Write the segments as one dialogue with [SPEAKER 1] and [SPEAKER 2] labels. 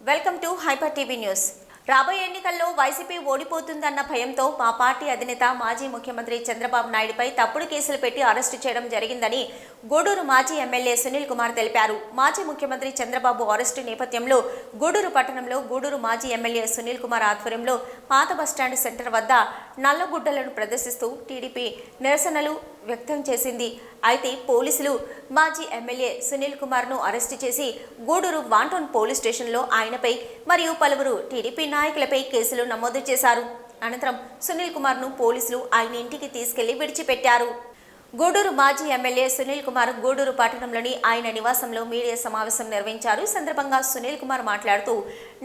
[SPEAKER 1] Welcome to hyper TV news. రాబోయే ఎన్నికల్లో YCP ఓడిపోతుందన్న భయంతో మా పార్టీ అధినేత మాజీ ముఖ్యమంత్రి చంద్రబాబు నాయుడుపై తప్పుడు కేసులు పెట్టి అరెస్టు చేయడం జరిగిందని గూడూరు మాజీ ఎమ్మెల్యే సునీల్ కుమార్ తెలిపారు. మాజీ ముఖ్యమంత్రి చంద్రబాబు అరెస్టు నేపథ్యంలో గూడూరు పట్టణంలో గూడూరు మాజీ ఎమ్మెల్యే సునీల్ కుమార్ ఆధ్వర్యంలో పాత బస్టాండ్ సెంటర్ వద్ద నల్లగుడ్డలను ప్రదర్శిస్తూ టీడీపీ నిరసనలు వ్యక్తం చేసింది. అయితే పోలీసులు మాజీ ఎమ్మెల్యే సునీల్ కుమార్ను అరెస్టు చేసి గూడూరు వాంటోన్ పోలీస్ స్టేషన్లో ఆయనపై మరియు పలువురు టీడీపీ నాయకులపై కేసులు నమోదు చేశారు. అనంతరం సునీల్ కుమార్ను పోలీసులు ఆయన ఇంటికి తీసుకెళ్లి విడిచిపెట్టారు. గూడూరు మాజీ ఎమ్మెల్యే సునీల్ కుమార్ గూడూరు పట్టణంలోని ఆయన నివాసంలో మీడియా సమావేశం నిర్వహించారు. ఈ సందర్భంగా సునీల్ కుమార్ మాట్లాడుతూ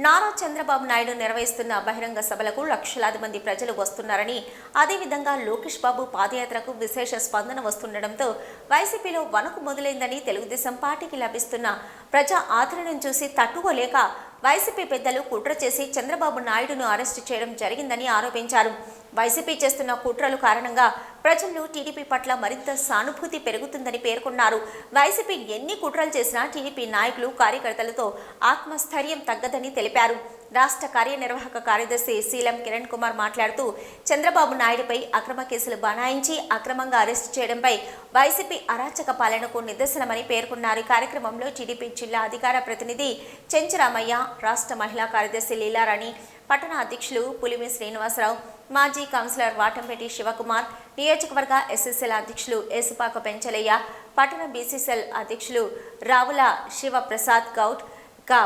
[SPEAKER 1] నారా చంద్రబాబు నాయుడు నిర్వహిస్తున్న బహిరంగ సభలకు లక్షలాది మంది ప్రజలు వస్తున్నారని, అదేవిధంగా లోకేష్ బాబు పాదయాత్రకు విశేష స్పందన వస్తుండటంతో వైసీపీలో వణుకు మొదలైందని, తెలుగుదేశం పార్టీకి లభిస్తున్న ప్రజా ఆదరణను చూసి తట్టుకోలేక వైసీపీ పెద్దలు కుట్ర చేసి చంద్రబాబు నాయుడును అరెస్టు చేయడం జరిగిందని ఆరోపించారు. వైసీపీ చేస్తున్న కుట్రల కారణంగా ప్రజల్లో టీడీపీ పట్ల మరింత సానుభూతి పెరుగుతుందని పేర్కొన్నారు. వైసీపీ ఎన్ని కుట్రలు చేసినా టీడీపీ నాయకులు, కార్యకర్తలతో ఆత్మస్థైర్యం తగ్గదని తెలిపారు. రాష్ట్ర కార్యనిర్వాహక కార్యదర్శి శీలం కిరణ్ కుమార్ మాట్లాడుతూ చంద్రబాబు నాయుడుపై అక్రమ కేసులు బనాయించి అక్రమంగా అరెస్టు చేయడంపై వైసీపీ అరాచక పాలనకు నిదర్శనమని పేర్కొన్నారు. ఈ కార్యక్రమంలో టీడీపీ జిల్లా అధికార ప్రతినిధి చెంచురామయ్య, రాష్ట్ర మహిళా కార్యదర్శి లీలారాణి, పట్టణ అధ్యక్షులు పులిమి శ్రీనివాసరావు, మాజీ కౌన్సిలర్ వాటంపేటి శివకుమార్, నియోజకవర్గ ఎస్ఎస్ఎల్ అధ్యక్షులు ఏసుపాక పెంచలయ్య, పట్టణ బీసీసీఎల్ అధ్యక్షులు రావుల శివప్రసాద్ గౌడ్,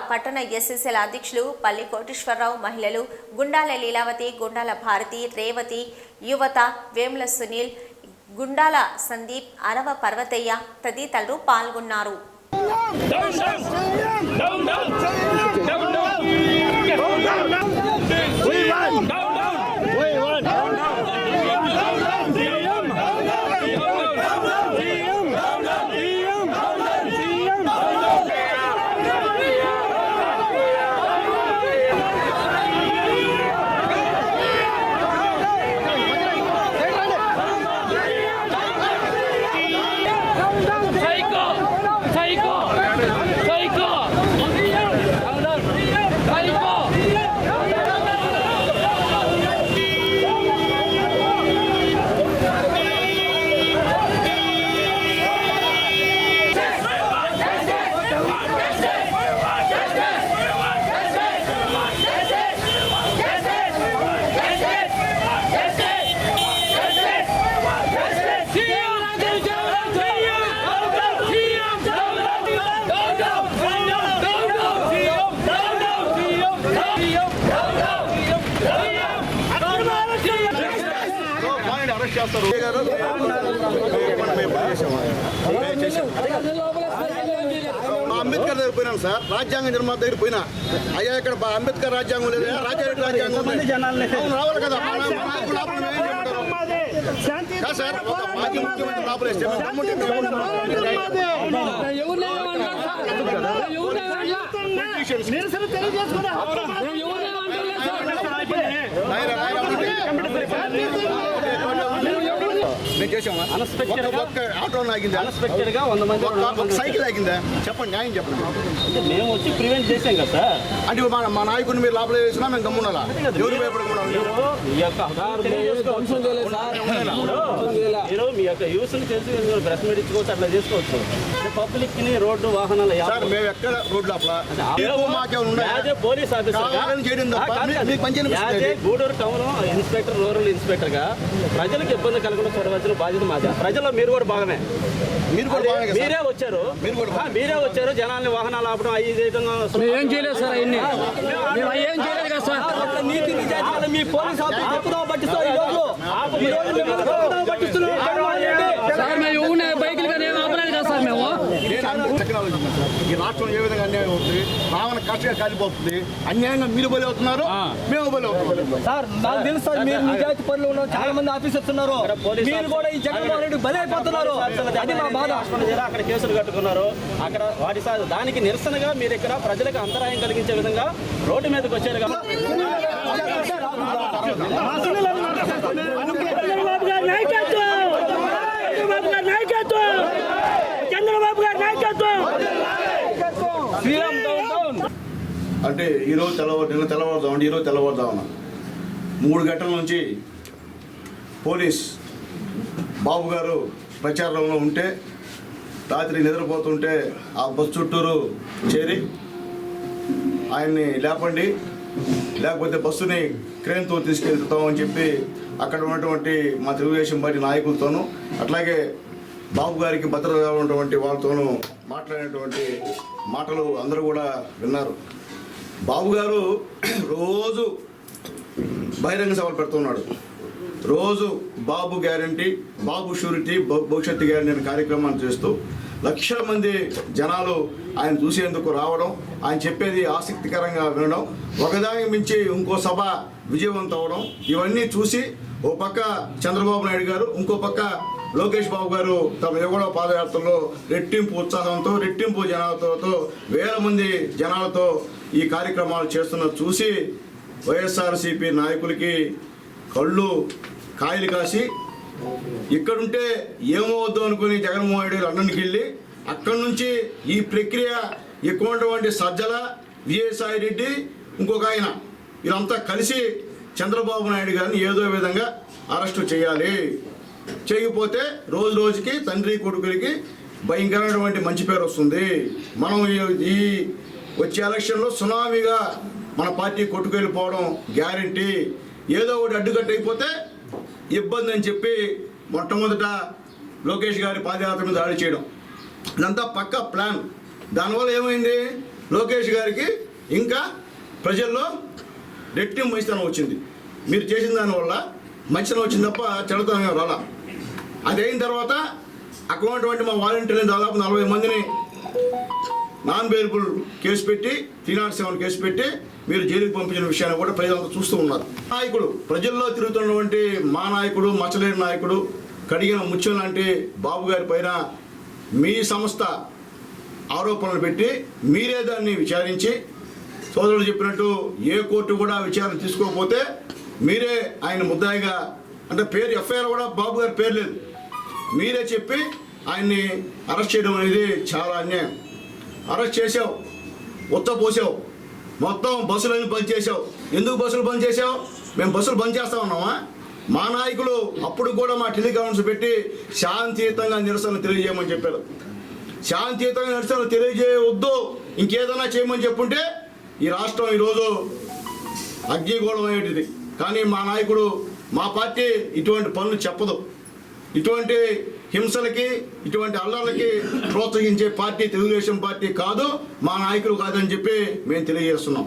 [SPEAKER 1] పట్టణ ఎస్ఎస్ఎల్ అధ్యక్షులు పల్లి కోటేశ్వరరావు, మహిళలు గుండాల లీలావతి, గుండాల భారతి, రేవతి, యువత, వేముల సునీల్, గుండాల సందీప్, అరవ పర్వతయ్య తదితరులు పాల్గొన్నారు.
[SPEAKER 2] అంబేద్కర్ దగ్గర పోయినాను సార్, రాజ్యాంగ నిర్మాత దగ్గర పోయినా. అయ్యా ఇక్కడ అంబేద్కర్ రాజ్యాంగం లేదా, రాజ్యాంగం రావాలి కదా సార్. ఒక మాజీ ముఖ్యమంత్రి లోపలేస్తే నేను చేసామా? ఆటో ఆగింది, అన్ఎక్స్పెక్టెడ్ గా 100 మంది సైకిల్ ఆగిందా? చెప్పండి, న్యాయం చెప్పండి.
[SPEAKER 3] మేము వచ్చి ప్రివెంట్ చేసాం కదా సార్.
[SPEAKER 2] అంటే మా నాయకుడిని మీరు లోపల వేసినా మేము గమ్మున్నారా? ఎవరు భయపడకుండా
[SPEAKER 3] మీరు మీ యొక్క యూస్ తెలిసి ప్రెస్ మీట్ ఇచ్చుకోవచ్చు, అట్లా చేసుకోవచ్చు. పబ్లిక్ ని రోడ్డు వాహనాలు
[SPEAKER 2] మేము ఎక్కడ రోడ్ లోపల
[SPEAKER 3] police officer Gudur town inspector, rural inspector గా ప్రజలకు ఇబ్బంది కలగకుండా చూడవలసిన బాధ్యత మాది. ప్రజల్లో మీరు కూడా భాగమే. మీరే వచ్చారు జనాల్ని వాహనాలు ఆపడం అవి
[SPEAKER 4] ఏం చేయలేదు సార్. ఏం చేయలేదు కదా సార్.
[SPEAKER 3] నీతి నిజాయితీ మీ పోలీస్ ఆఫీసర్ పట్టిస్తారు.
[SPEAKER 4] బైకులు కానీ ఏం ఆపలేదు కదా సార్. మేము
[SPEAKER 2] టెక్నాలజీ ఈ రాష్ట్రం ఏ విధంగా అన్యాయం అవుతుంది, రావణ కష్టంగా కాలిపోతుంది. అన్యాయంగా మీరు బలి అవుతున్నారు, మేము బలి అవుతున్నాం
[SPEAKER 4] సార్. నాకు తెలుసు సార్, మీరు నిజాయితీ పనులు ఉన్న చాలా మంది ఆఫీసర్స్ ఉన్నారు. మీరు కూడా ఈ జగన్మోహన్ రెడ్డి బలి అయిపోతున్నారు. అది మా బాధ.
[SPEAKER 3] అక్కడ కేసులు కట్టుకున్నారు. అక్కడ వాటి దానికి నిరసనగా మీరు ఇక్కడ ప్రజలకు అంతరాయం కలిగించే విధంగా రోడ్డు మీదకి వచ్చారు.
[SPEAKER 2] అంటే ఈరోజు తెల్లవారుజామున ఈరోజు తెల్లవారుజామున 3 గంటల నుంచి పోలీస్ బాబు గారు ప్రచారంలో ఉంటే రాత్రి నిద్రపోతుంటే ఆ బస్సు చుట్టూరు చేరి ఆయన్ని లేపండి, లేకపోతే బస్సుని క్రేన్తో తీసుకెళ్తామని చెప్పి అక్కడ ఉన్నటువంటి మా తెలుగుదేశం పార్టీ నాయకులతోనూ అట్లాగే బాబు గారికి భద్రతగా ఉన్నటువంటి వాళ్ళతోనూ మాట్లాడినటువంటి మాటలు అందరూ కూడా విన్నారు. బాబు గారు రోజు బహిరంగ సభలు పెడుతున్నాడు. రోజు బాబు గ్యారంటీ, బాబు షూరిటీ, భవిష్యత్తు గ్యారంటీ అనే కార్యక్రమాన్ని చేస్తూ లక్షల మంది జనాలు ఆయన చూసేందుకు రావడం, ఆయన చెప్పేది ఆసక్తికరంగా వినడం, ఒకదానికి మించి ఇంకో సభ విజయవంతం అవడం, ఇవన్నీ చూసి ఓ పక్క చంద్రబాబు నాయుడు గారు, ఇంకో పక్క లోకేష్ బాబు గారు తమ యుగళ పాదయాత్రలో రెట్టింపు ఉత్సాహంతో, రెట్టింపు జనాలతో, వేల మంది జనాలతో ఈ కార్యక్రమాలు చేస్తున్న చూసి వైఎస్ఆర్సీపీ నాయకులకి కళ్ళు కాయలు కాసి ఇక్కడుంటే ఏమవుద్దు అనుకుని జగన్మోహన్ రెడ్డి లండన్కి వెళ్ళి అక్కడి నుంచి ఈ ప్రక్రియ ఎక్కువటువంటి సజ్జల, విజయసాయి రెడ్డి, ఇంకొక ఆయన వీళ్ళంతా కలిసి చంద్రబాబు నాయుడు గారిని ఏదో విధంగా అరెస్టు చేయాలి. చేయకపోతే రోజు రోజుకి తండ్రి కొడుకులకి భయంకరమైనటువంటి మంచి పేరు వస్తుంది. మనం ఈ వచ్చే ఎలక్షన్లో సునామీగా మన పార్టీ కొట్టుకెళ్ళిపోవడం గ్యారంటీ. ఏదో ఒకటి అడ్డుకట్ట అయిపోతే ఇబ్బంది అని చెప్పి మొట్టమొదట లోకేష్ గారి పాదయాత్ర మీద దాడి చేయడం, ఇదంతా పక్క ప్లాన్. దానివల్ల ఏమైంది, లోకేష్ గారికి ఇంకా ప్రజల్లో రెట్టింపు మంచితనం వచ్చింది. మీరు చేసిన దానివల్ల మంచితనం వచ్చింది తప్ప చెడుతనం రాలా. అది అయిన తర్వాత అక్కడ ఉన్నటువంటి మా వాలంటీర్ని దాదాపు 40 మందిని నాన్ బెయిలబుల్ కేసు పెట్టి 307 కేసు పెట్టి మీరు జైలుకి పంపించిన విషయాన్ని కూడా ప్రజలంతా చూస్తూ ఉన్నారు. నాయకుడు, ప్రజల్లో తిరుగుతున్నటువంటి మా నాయకుడు, మచ్చలేని నాయకుడు, కడిగిన ముత్యం లాంటి బాబు గారి పైన మీ సంస్థ ఆరోపణలు పెట్టి మీరే దాన్ని విచారించి, సోదరులు చెప్పినట్టు ఏ కోర్టు కూడా విచారణ తీసుకోకపోతే మీరే ఆయన ముద్దాయిగా, అంటే పేరు ఎఫ్ఐఆర్ కూడా బాబు గారి పేరు లేదు, మీరే చెప్పి ఆయన్ని అరెస్ట్ చేయడం అనేది చాలా అన్యాయం. అరెస్ట్ చేసావు, ఉత్త పోసావు, మొత్తం బస్సులన్నీ బంద్ చేసావు. ఎందుకు బస్సులు బంద్ చేసావు? మేము బస్సులు బంద్ చేస్తా ఉన్నామా? మా నాయకులు అప్పుడు కూడా మా టెలికాన్ఫరెన్స్ పెట్టి శాంతియుతంగా నిరసన తెలియజేయమని చెప్పారు. శాంతియుతంగా నిరసన తెలియజేయవద్దు, ఇంకేదైనా చేయమని చెప్పుంటే ఈ రాష్ట్రం ఈరోజు అగ్నిగోళం అయ్యేటిది. కానీ మా నాయకుడు, మా పార్టీ ఇటువంటి పనులు చెప్పదు. ఇటువంటి హింసలకి, ఇటువంటి అల్లర్లకి ప్రోత్సహించే పార్టీ తెలుగుదేశం పార్టీ కాదు, మా నాయకులు కాదని చెప్పి మేము తెలియజేస్తున్నాం.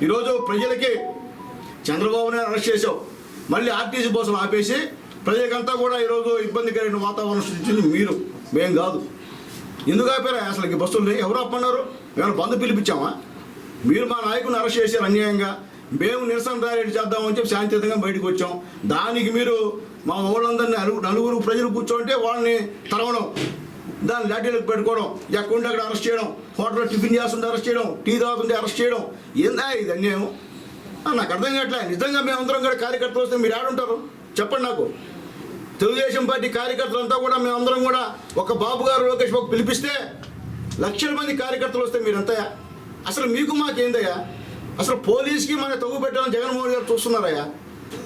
[SPEAKER 2] ఈరోజు ప్రజలకి చంద్రబాబుని అరెస్ట్ చేసావు, మళ్ళీ ఆర్టీసీ బస్సులు ఆపేసి ప్రజలకంతా కూడా ఈరోజు ఇబ్బందికరమైన వాతావరణం సృష్టించింది మీరు, మేం కాదు. ఎందుకు ఆపారా అసలు బస్సుల్ని? ఎవరు ఆపన్నారు? ఏమైనా బంద్ పిలిపించామా? మీరు మా నాయకుని అరెస్ట్ చేశారు అన్యాయంగా. మేము నిరసన ర్యాలీ చేద్దామని చెప్పి శాంతియుతంగా బయటకు వచ్చాం. దానికి మీరు మా వాళ్ళందరినీ నలుగురు ప్రజలు కూర్చోంటే వాళ్ళని తరవడం, దాన్ని లాఠీలకు పెట్టుకోవడం, ఎక్కడుంటే అక్కడ అరెస్ట్ చేయడం, హోటల్లో టిఫిన్ చేస్తుంటే అరెస్ట్ చేయడం, టీ తాగుతుంటే అరెస్ట్ చేయడం, ఏందా ఇది అన్యాయం? నాకు అర్థం కావట్లే. నిజంగా మేమందరం కూడా కార్యకర్తలు వస్తే మీరు ఆడుంటారు చెప్పండి నాకు. తెలుగుదేశం పార్టీ కార్యకర్తలంతా కూడా మేమందరం కూడా ఒక బాబు గారు, లోకేష్ బాబు పిలిపిస్తే లక్షల మంది కార్యకర్తలు వస్తే మీరంతయా? అసలు మీకు మాకేందయ్యా? అసలు పోలీస్కి మన తగ్గు పెట్టాలని జగన్మోహన్ గారు చూస్తున్నారయ్యా.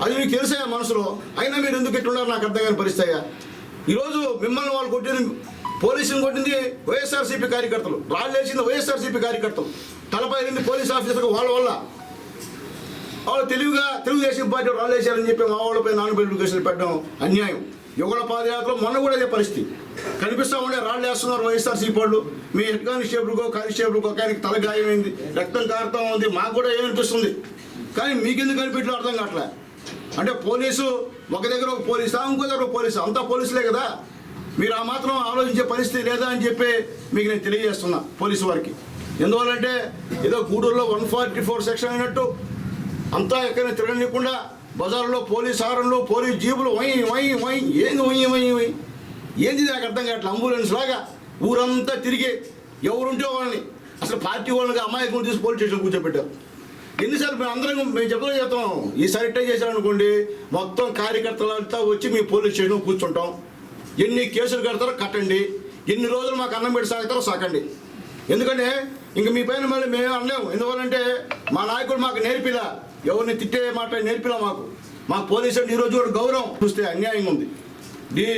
[SPEAKER 2] అది మీకు తెలిసాయా మనసులో? అయినా మీరు ఎందుకు ఎట్లున్నారు నాకు అర్థం కాని పరిస్థితి. ఈరోజు మిమ్మల్ని వాళ్ళు కొట్టింది, పోలీసుని కొట్టింది వైఎస్ఆర్సీపీ కార్యకర్తలు, రాళ్ళు వేసింది వైఎస్ఆర్సీపీ కార్యకర్తలు, తలపై వెళ్ళింది పోలీస్ ఆఫీసర్ వాళ్ళ వల్ల. వాళ్ళు తెలివిగా తెలుగుదేశం పార్టీ రాళ్ళు వేసారని చెప్పి మా వాళ్ళపై నాన్ బెయిలబుల్ కేసులు పెట్టడం అన్యాయం. యుగళ పాదయాత్రలో మొన్న కూడా అదే పరిస్థితి కనిపిస్తూ ఉండే. రాళ్ళు వేస్తున్నారు వైఎస్ఆర్సీపీ వాళ్ళు. మీ హెడ్ కానిస్టేబుల్కో కానిస్టేబుల్కో ఒక ఆయనకి తల గాయమైంది, రక్తం కారుతూ ఉంది, మాకు కూడా ఏమనిపిస్తుంది. కానీ మీకెందుకు కనిపించడం అర్థం కావట్లే. అంటే పోలీసు ఒక దగ్గర ఒక పోలీసా, ఇంకో దగ్గర ఒక పోలీసా? అంతా పోలీసులే కదా. మీరు ఆ మాత్రం ఆలోచించే పరిస్థితి లేదా అని చెప్పి మీకు నేను తెలియజేస్తున్నా పోలీసు వారికి. ఎందువల్లంటే ఏదో గూడూరులో 144 సెక్షన్ అయినట్టు అంతా ఎక్కడైనా తిరగనివ్వకుండా బజార్లో పోలీస్ హారన్లు, పోలీస్ జీబులు వై వై వై ఏంది వై వై వై ఏంది నాకు అర్థం కావట్లే. అంబులెన్స్ లాగా ఊరంతా తిరిగి ఎవరుంటే వాళ్ళని, అసలు పార్టీ వాళ్ళకి అమాయకులు తీసి పోలీస్ స్టేషన్ కూర్చోబెట్టారు. ఎన్నిసార్లు మేము చెప్తాం, ఈసారి ఇట్టే చేశారనుకోండి మొత్తం కార్యకర్తలంతా వచ్చి మీ పోలీస్ స్టేషన్ కూర్చుంటాం. ఎన్ని కేసులు కడతారో కట్టండి, ఎన్ని రోజులు మాకు అన్నం పెట్టి సాగుతారో సాకండి. ఎందుకంటే ఇంక మీ పైన మళ్ళీ మేము అనలేము. ఎందువల్లంటే మా నాయకుడు మాకు నేర్పిలా, ఎవరిని తిట్టే మాట నేర్పిలా. మాకు పోలీసులు ఈరోజు కూడా గౌరవం చూస్తే అన్యాయంగా ఉంది.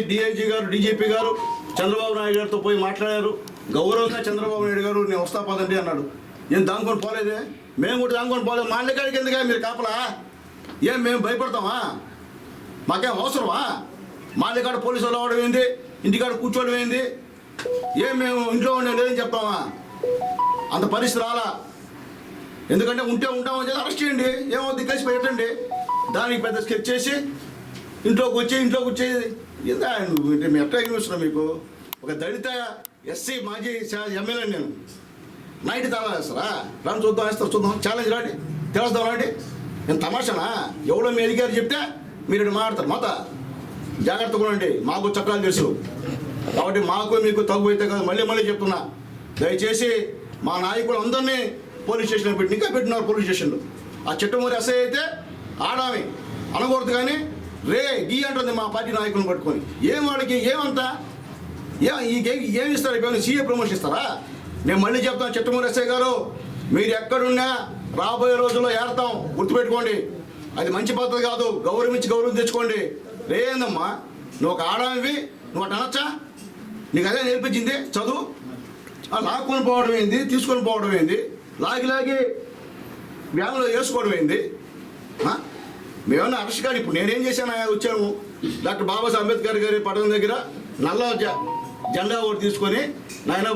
[SPEAKER 2] డిఐజీ గారు, డీజీపీ గారు చంద్రబాబు నాయుడు గారితో పోయి మాట్లాడారు. గౌరవంగా చంద్రబాబు నాయుడు గారు నేను వస్తా పదండి అన్నాడు. ఏం దాంకొని పోలేదే? మేము కూడా దాంకొని పోలేదు. మా ఇంటికాడికి ఎందుకే మీరు కాపలా? ఏం మేము భయపడతామా? మాకేం అవసరమా? మా ఇంటికాడ పోలీసులు రావడం ఏంది, ఇంటికాడ కూర్చోవడం ఏంది? ఏం మేము ఇంట్లో ఉండే లేదని చెప్తామా? అంత పరిస్థితి రాలా. ఎందుకంటే ఉంటే ఉంటామని చెప్పి అరెస్ట్ చేయండి, ఏమవుతుంది కలిసి పెట్టండి. దానికి పెద్ద స్కెచ్ చేసి ఇంట్లోకి వచ్చేది ఏందా? మేము ఎట్లా ఎగిరిస్తున్నాం? మీకు ఒక దళిత ఎస్సీ మాజీ ఎమ్మెల్యే నేను నైట్ తాళా వేస్తారా? రాని చూద్దాం, వేస్తారు చూద్దాం, ఛాలెంజ్ రాండి, తెలుస్తాం రాండి. నేను తమాషానా? ఎవడో మీ అధికారి చెప్తే మీరు మాట్లాడతారు. మాత జాగ్రత్తగా ఉండండి, మాకు చట్టాలు తెలుసు కాబట్టి మాకు మీకు తగ్గు అయితే కాదు. మళ్ళీ చెప్తున్నా, దయచేసి మా నాయకులు అందరినీ పోలీస్ స్టేషన్లో పెట్టి ఇంకా పెట్టినారు. పోలీస్ స్టేషన్లో ఆ చిట్టమూరి ఎస్ఐ అయితే ఆడామి అనకూడదు, కానీ రే గీ అంటుంది మా పార్టీ నాయకులను పట్టుకొని. ఏం వాడికి ఏమంతా ఏమి ఇస్తారు? ఇప్పుడు సీఏ ప్రమోషన్ ఇస్తారా? నేను మళ్ళీ చెప్తాను, చిట్టమూరి ఎస్ఐ గారు మీరు ఎక్కడున్నా రాబోయే రోజుల్లో ఏడతాం, గుర్తుపెట్టుకోండి. అది మంచి పద్ధతి కాదు. గౌరవం తెచ్చుకోండి. రేందమ్మా నువ్వు ఒక ఆడామివి, నువ్వు అటు అనొచ్చా? నీకు అదే నేర్పించింది చదువు. లాక్కొని పోవడం ఏంది, తీసుకొని పోవడం ఏంది, లాగి వ్యాన్లో వేసుకోవడం ఏంది? మేమన్నా అరెస్ట్ కాదు. ఇప్పుడు నేనేం చేశాను? వచ్చాము డాక్టర్ బాబాసాహెబ్ అంబేద్కర్ గారి పట్టణం దగ్గర నల్ల జెండా ఒకటి తీసుకొని నాయన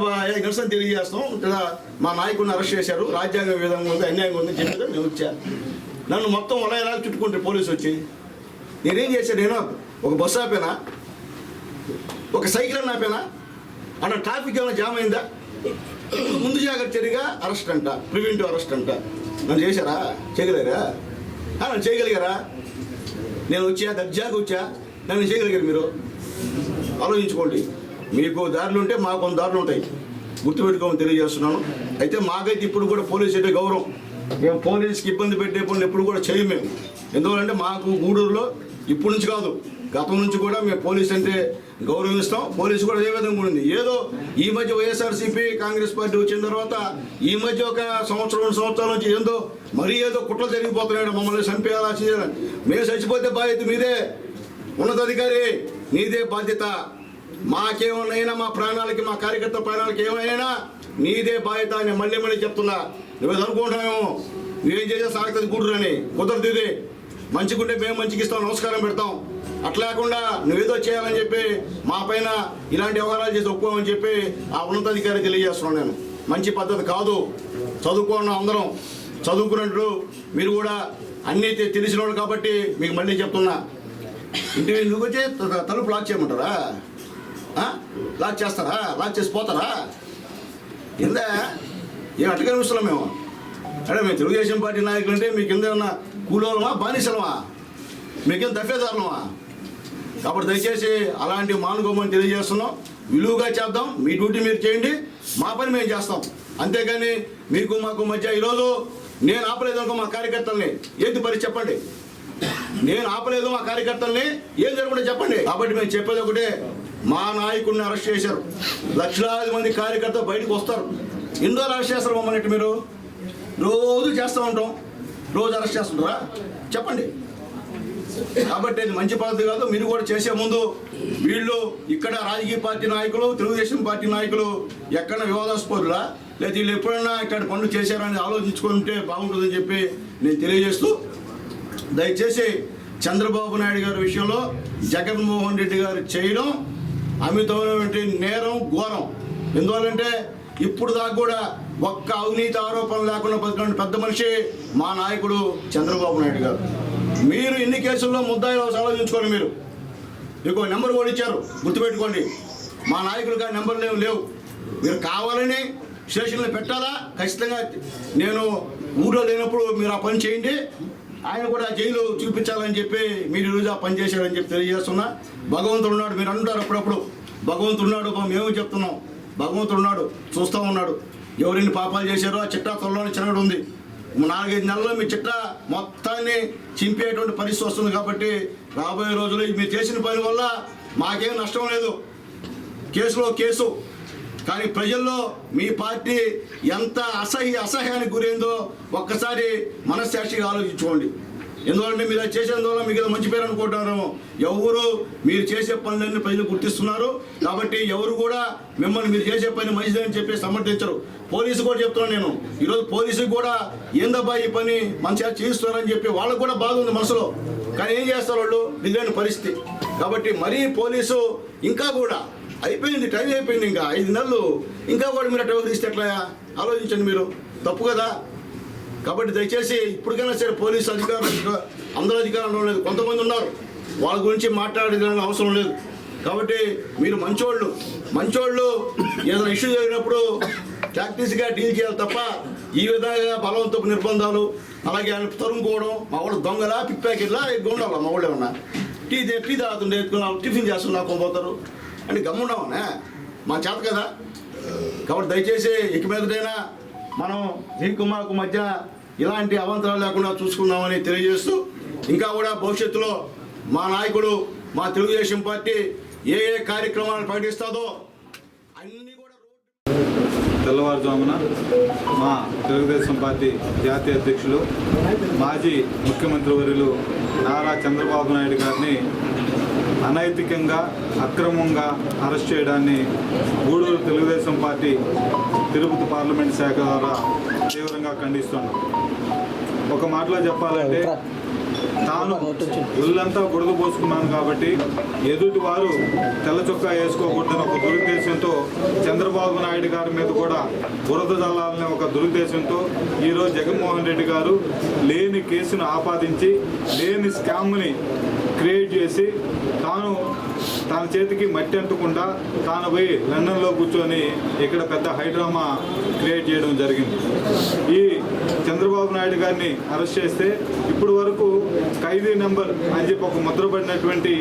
[SPEAKER 2] నిరసన తెలియజేస్తాం, ఇలా మా నాయకుడిని అరెస్ట్ చేశారు, రాజ్యాంగ విధంగా ఉంది, అన్యాయంగా ఉంది చెప్పేది నేను వచ్చాను. నన్ను మొత్తం ఎలా చుట్టుకుంటే పోలీసు వచ్చి నేనేం చేశాను? నేను ఒక బస్సు ఆపేనా, ఒక సైకిల్ అని ఆపేనా? అన్న ట్రాఫిక్ ఏమైనా జామ్ అయిందా? ముందు జాగ్రత్త చర్యగా అరెస్ట్ అంట, ప్రివెంటివ్ అరెస్ట్ అంట. నన్ను చేశారా? చేయగలిగారా? నన్ను చేయగలిగారా? నేను వచ్చా, దర్జాగా వచ్చా, నన్ను చేయగలిగారు? మీరు ఆలోచించుకోండి. మీకు దారులు ఉంటే మాకు కొన్ని దారులు ఉంటాయి, గుర్తుపెట్టుకోమని తెలియజేస్తున్నాను. అయితే మాకైతే ఇప్పుడు కూడా పోలీసు అంటే గౌరవం. మేము పోలీసుకి ఇబ్బంది పెట్టే పనులు ఎప్పుడు కూడా చేయం మేము. ఎందుకంటే మాకు గూడూరులో ఇప్పటి నుంచి కాదు, గతం నుంచి కూడా మేము పోలీసు అంటే గౌరవిస్తాం. పోలీసు కూడా అదే విధంగా ఉంది. ఏదో ఈ మధ్య వైఎస్ఆర్సీపీ కాంగ్రెస్ పార్టీ వచ్చిన తర్వాత ఈ మధ్య ఒక 2 సంవత్సరాల నుంచి ఏదో కుట్రలు జరిగిపోతున్నాడు, మమ్మల్ని చంపేయాలా చేయాలని. మేము చచ్చిపోతే బాధ్యత మీదే, ఉన్నతాధికారి నీదే బాధ్యత. మాకేమైనా మా ప్రాణాలకి, మా కార్యకర్త ప్రాణాలకి ఏమైనా నీదే బాధ్యత అని మళ్ళీ చెప్తున్నా. నువ్వేది అనుకుంటున్నామేమో నువ్వేం చేసే సాగుతుంది గూడూరు అని, కుదరదు. ఇది మంచిగుంటే మేము మంచికి ఇస్తాం, నమస్కారం పెడతాం. అట్లా లేకుండా నువ్వేదో చేయాలని చెప్పి మా పైన ఇలాంటి వ్యవహారాలు చేసి ఒప్పుకోమని చెప్పి ఆ ఉన్నతాధికారి తెలియజేస్తున్నాను. నేను మంచి పద్ధతి కాదు. చదువుకున్న అందరం చదువుకున్నట్టు మీరు కూడా అన్నీ తెలిసిన వాళ్ళు కాబట్టి మీకు మళ్ళీ చెప్తున్నా. ఇంటి ఎందుకు వచ్చి తలుపు లాక్ చేయమంటారా? లాక్ చేస్తారా? లాక్ చేసి పోతారా? ఏందా ఏం అట్లా కనిపిస్తున్నాం మేము? అంటే మేము తెలుగుదేశం పార్టీ నాయకులు అంటే మీకు కింద ఉన్న కూలోలమా, బానిసలమా, మీకేం దఫేదారులమా? కాబట్టి దయచేసి అలాంటి మానుకోమని తెలియజేస్తున్నాం. విలువగా చేద్దాం, మీ డ్యూటీ మీరు చేయండి, మా పని మేము చేస్తాం. అంతేగాని మీకు మాకు మధ్య ఈరోజు నేను ఆపలేదు అనుకో మా కార్యకర్తల్ని, ఏంటి పరి చెప్పండి. నేను ఆపలేదు మా కార్యకర్తల్ని, ఏం జరగకుండా చెప్పండి. కాబట్టి మేము చెప్పేది ఒకటే, మా నాయకుడిని అరెస్ట్ చేశారు, లక్షలాది మంది కార్యకర్తలు బయటకు వస్తారు. ఎన్ని రోజులు అరెస్ట్ చేస్తారు మమ్మల్ని? మీరు రోజు చేస్తూ ఉంటాం, రోజు అరెస్ట్ చేస్తుంటారా? చెప్పండి. కాబట్టి అది మంచి పద్ధతి కాదు. మీరు కూడా చేసే ముందు వీళ్ళు ఇక్కడ రాజకీయ పార్టీ నాయకులు, తెలుగుదేశం పార్టీ నాయకులు ఎక్కడ వివాదాస్పదులా, లేదా వీళ్ళు ఎప్పుడైనా ఇక్కడ పనులు చేశారని ఆలోచించుకుంటే బాగుంటుందని చెప్పి నేను తెలియజేస్తూ, దయచేసి చంద్రబాబు నాయుడు గారి విషయంలో జగన్మోహన్ రెడ్డి గారు చేయడం అమితమైనటువంటి నేరం, ఘోరం. ఎందువల్లంటే ఇప్పుడు దాకా కూడా ఒక్క అవినీతి ఆరోపణ లేకుండా బతికిన పెద్ద మనిషి మా నాయకుడు చంద్రబాబు నాయుడు గారు. మీరు ఎన్ని కేసుల్లో ముద్దాయిలు ఆలోచించుకోండి. మీకు నెంబర్ కూడా ఇచ్చారు, గుర్తుపెట్టుకోండి. మా నాయకులు కానీ నెంబర్లు లేవు. మీరు కావాలని స్టేషన్లో పెట్టాలా? ఖచ్చితంగా నేను ఊళ్ళో లేనప్పుడు మీరు ఆ పని చేయండి. ఆయన కూడా జైలు చూపించాలని చెప్పి మీరు ఈరోజు ఆ పని చేశారని చెప్పి తెలియజేస్తున్నా. భగవంతుడు ఉన్నాడు. మీరు అంటారు అప్పుడప్పుడు భగవంతుడు ఉన్నాడు, మేము చెప్తున్నాం భగవంతుడు ఉన్నాడు, చూస్తూ ఉన్నాడు. ఎవరిని పాపాలు చేశారో ఆ చిట్టా త్వరలోనే చిన్నడు ఉంది. 4-5 నెలల్లో మీ చిట్టా మొత్తాన్ని చింపేటువంటి పరిస్థితి వస్తుంది. కాబట్టి రాబోయే రోజుల్లో మీరు చేసిన పని వల్ల మాకేం నష్టం లేదు. కేసులో కేసు కానీ ప్రజల్లో మీ పార్టీ ఎంత అసహ్యానికి గురైందో ఒక్కసారి మనస్సాక్షిగా ఆలోచించుకోండి. ఎందుకంటే మీరు అది చేసేందువల్ల మీకు ఏదో మంచి పేరు అనుకుంటారు. ఎవరు మీరు చేసే పనులన్నీ ప్రజలు గుర్తిస్తున్నారు. కాబట్టి ఎవరు కూడా మిమ్మల్ని మీరు చేసే పని మంచిదని చెప్పి సమర్థించరు. పోలీసు కూడా చెప్తున్నాను నేను, ఈరోజు పోలీసుకి కూడా ఏందబ్బా ఈ పని మంచిగా చేస్తున్నారని చెప్పి వాళ్ళకు కూడా బాధ ఉంది మనసులో. కానీ ఏం చేస్తారు వాళ్ళు, విధమైన పరిస్థితి. కాబట్టి మరీ పోలీసు ఇంకా కూడా అయిపోయింది, టైం అయిపోయింది, ఇంకా 5 నెలలు ఇంకా కూడా మీరు అట్లా తీస్తే ఎట్లా ఆలోచించండి. మీరు తప్పు కదా. కాబట్టి దయచేసి ఇప్పటికైనా సరే పోలీసు అధికారులు, అందరూ అధికారులు లేదు, కొంతమంది ఉన్నారు, వాళ్ళ గురించి మాట్లాడే అవసరం లేదు. కాబట్టి మీరు మంచోళ్ళు ఏదైనా ఇష్యూ జరిగినప్పుడు ప్రాక్టీస్గా డీల్ చేయాలి తప్ప ఈ విధంగా బలవంతపు నిర్బంధాలు, అలాగే ఆయన తరుముకోవడం, మా వాళ్ళు దొంగలా పిక్ ప్యాకెట్లా ఉండాలా, మా వాళ్ళు ఏమన్నా టీ తాగుతుండే టిఫిన్ చేస్తున్నా పోతారు అని గమ్ముండమన్నా మా చేత కదా. కాబట్టి దయచేసి ఇక మీదటైనా మనం మీకు మాకు మధ్య ఇలాంటి అవంతరాలు లేకుండా చూసుకుందామని తెలియజేస్తూ, ఇంకా కూడా భవిష్యత్తులో మా నాయకుడు, మా తెలుగుదేశం పార్టీ ఏ కార్యక్రమాలు ప్రకటిస్తుందో అన్నీ కూడా
[SPEAKER 5] తెల్లవారుజామున మా తెలుగుదేశం పార్టీ జాతీయ అధ్యక్షులు మాజీ ముఖ్యమంత్రి వర్యులు నారా చంద్రబాబు నాయుడు గారిని అనైతికంగా అక్రమంగా అరెస్ట్ చేయడాన్ని గూడూరు తెలుగుదేశం పార్టీ తిరుపతి పార్లమెంట్ శాఖ ద్వారా తీవ్రంగా ఖండిస్తున్నాం. ఒక మాటలో చెప్పాలంటే, తాను ఒళ్ళంతా బురద పోసుకున్నాను కాబట్టి ఎదుటి వారు తెల్ల చొక్కా వేసుకోకూడదని ఒక దురుద్దేశంతో, చంద్రబాబు నాయుడు గారి మీద కూడా బురద జల్లాలనే ఒక దురుద్దేశంతో ఈరోజు జగన్మోహన్ రెడ్డి గారు లేని కేసును ఆపాదించి లేని స్కామ్ని క్రియేట్ చేసి తన చేతికి మట్టి అంటకుండా తాను పోయి లండన్లో కూర్చొని ఇక్కడ పెద్ద హైడ్రామా క్రియేట్ చేయడం జరిగింది. ఈ చంద్రబాబు నాయుడు గారిని అరెస్ట్ చేస్తే ఇప్పుడు వరకు ఖైదీ నెంబర్ అని చెప్పి ఒక ముద్రపడినటువంటి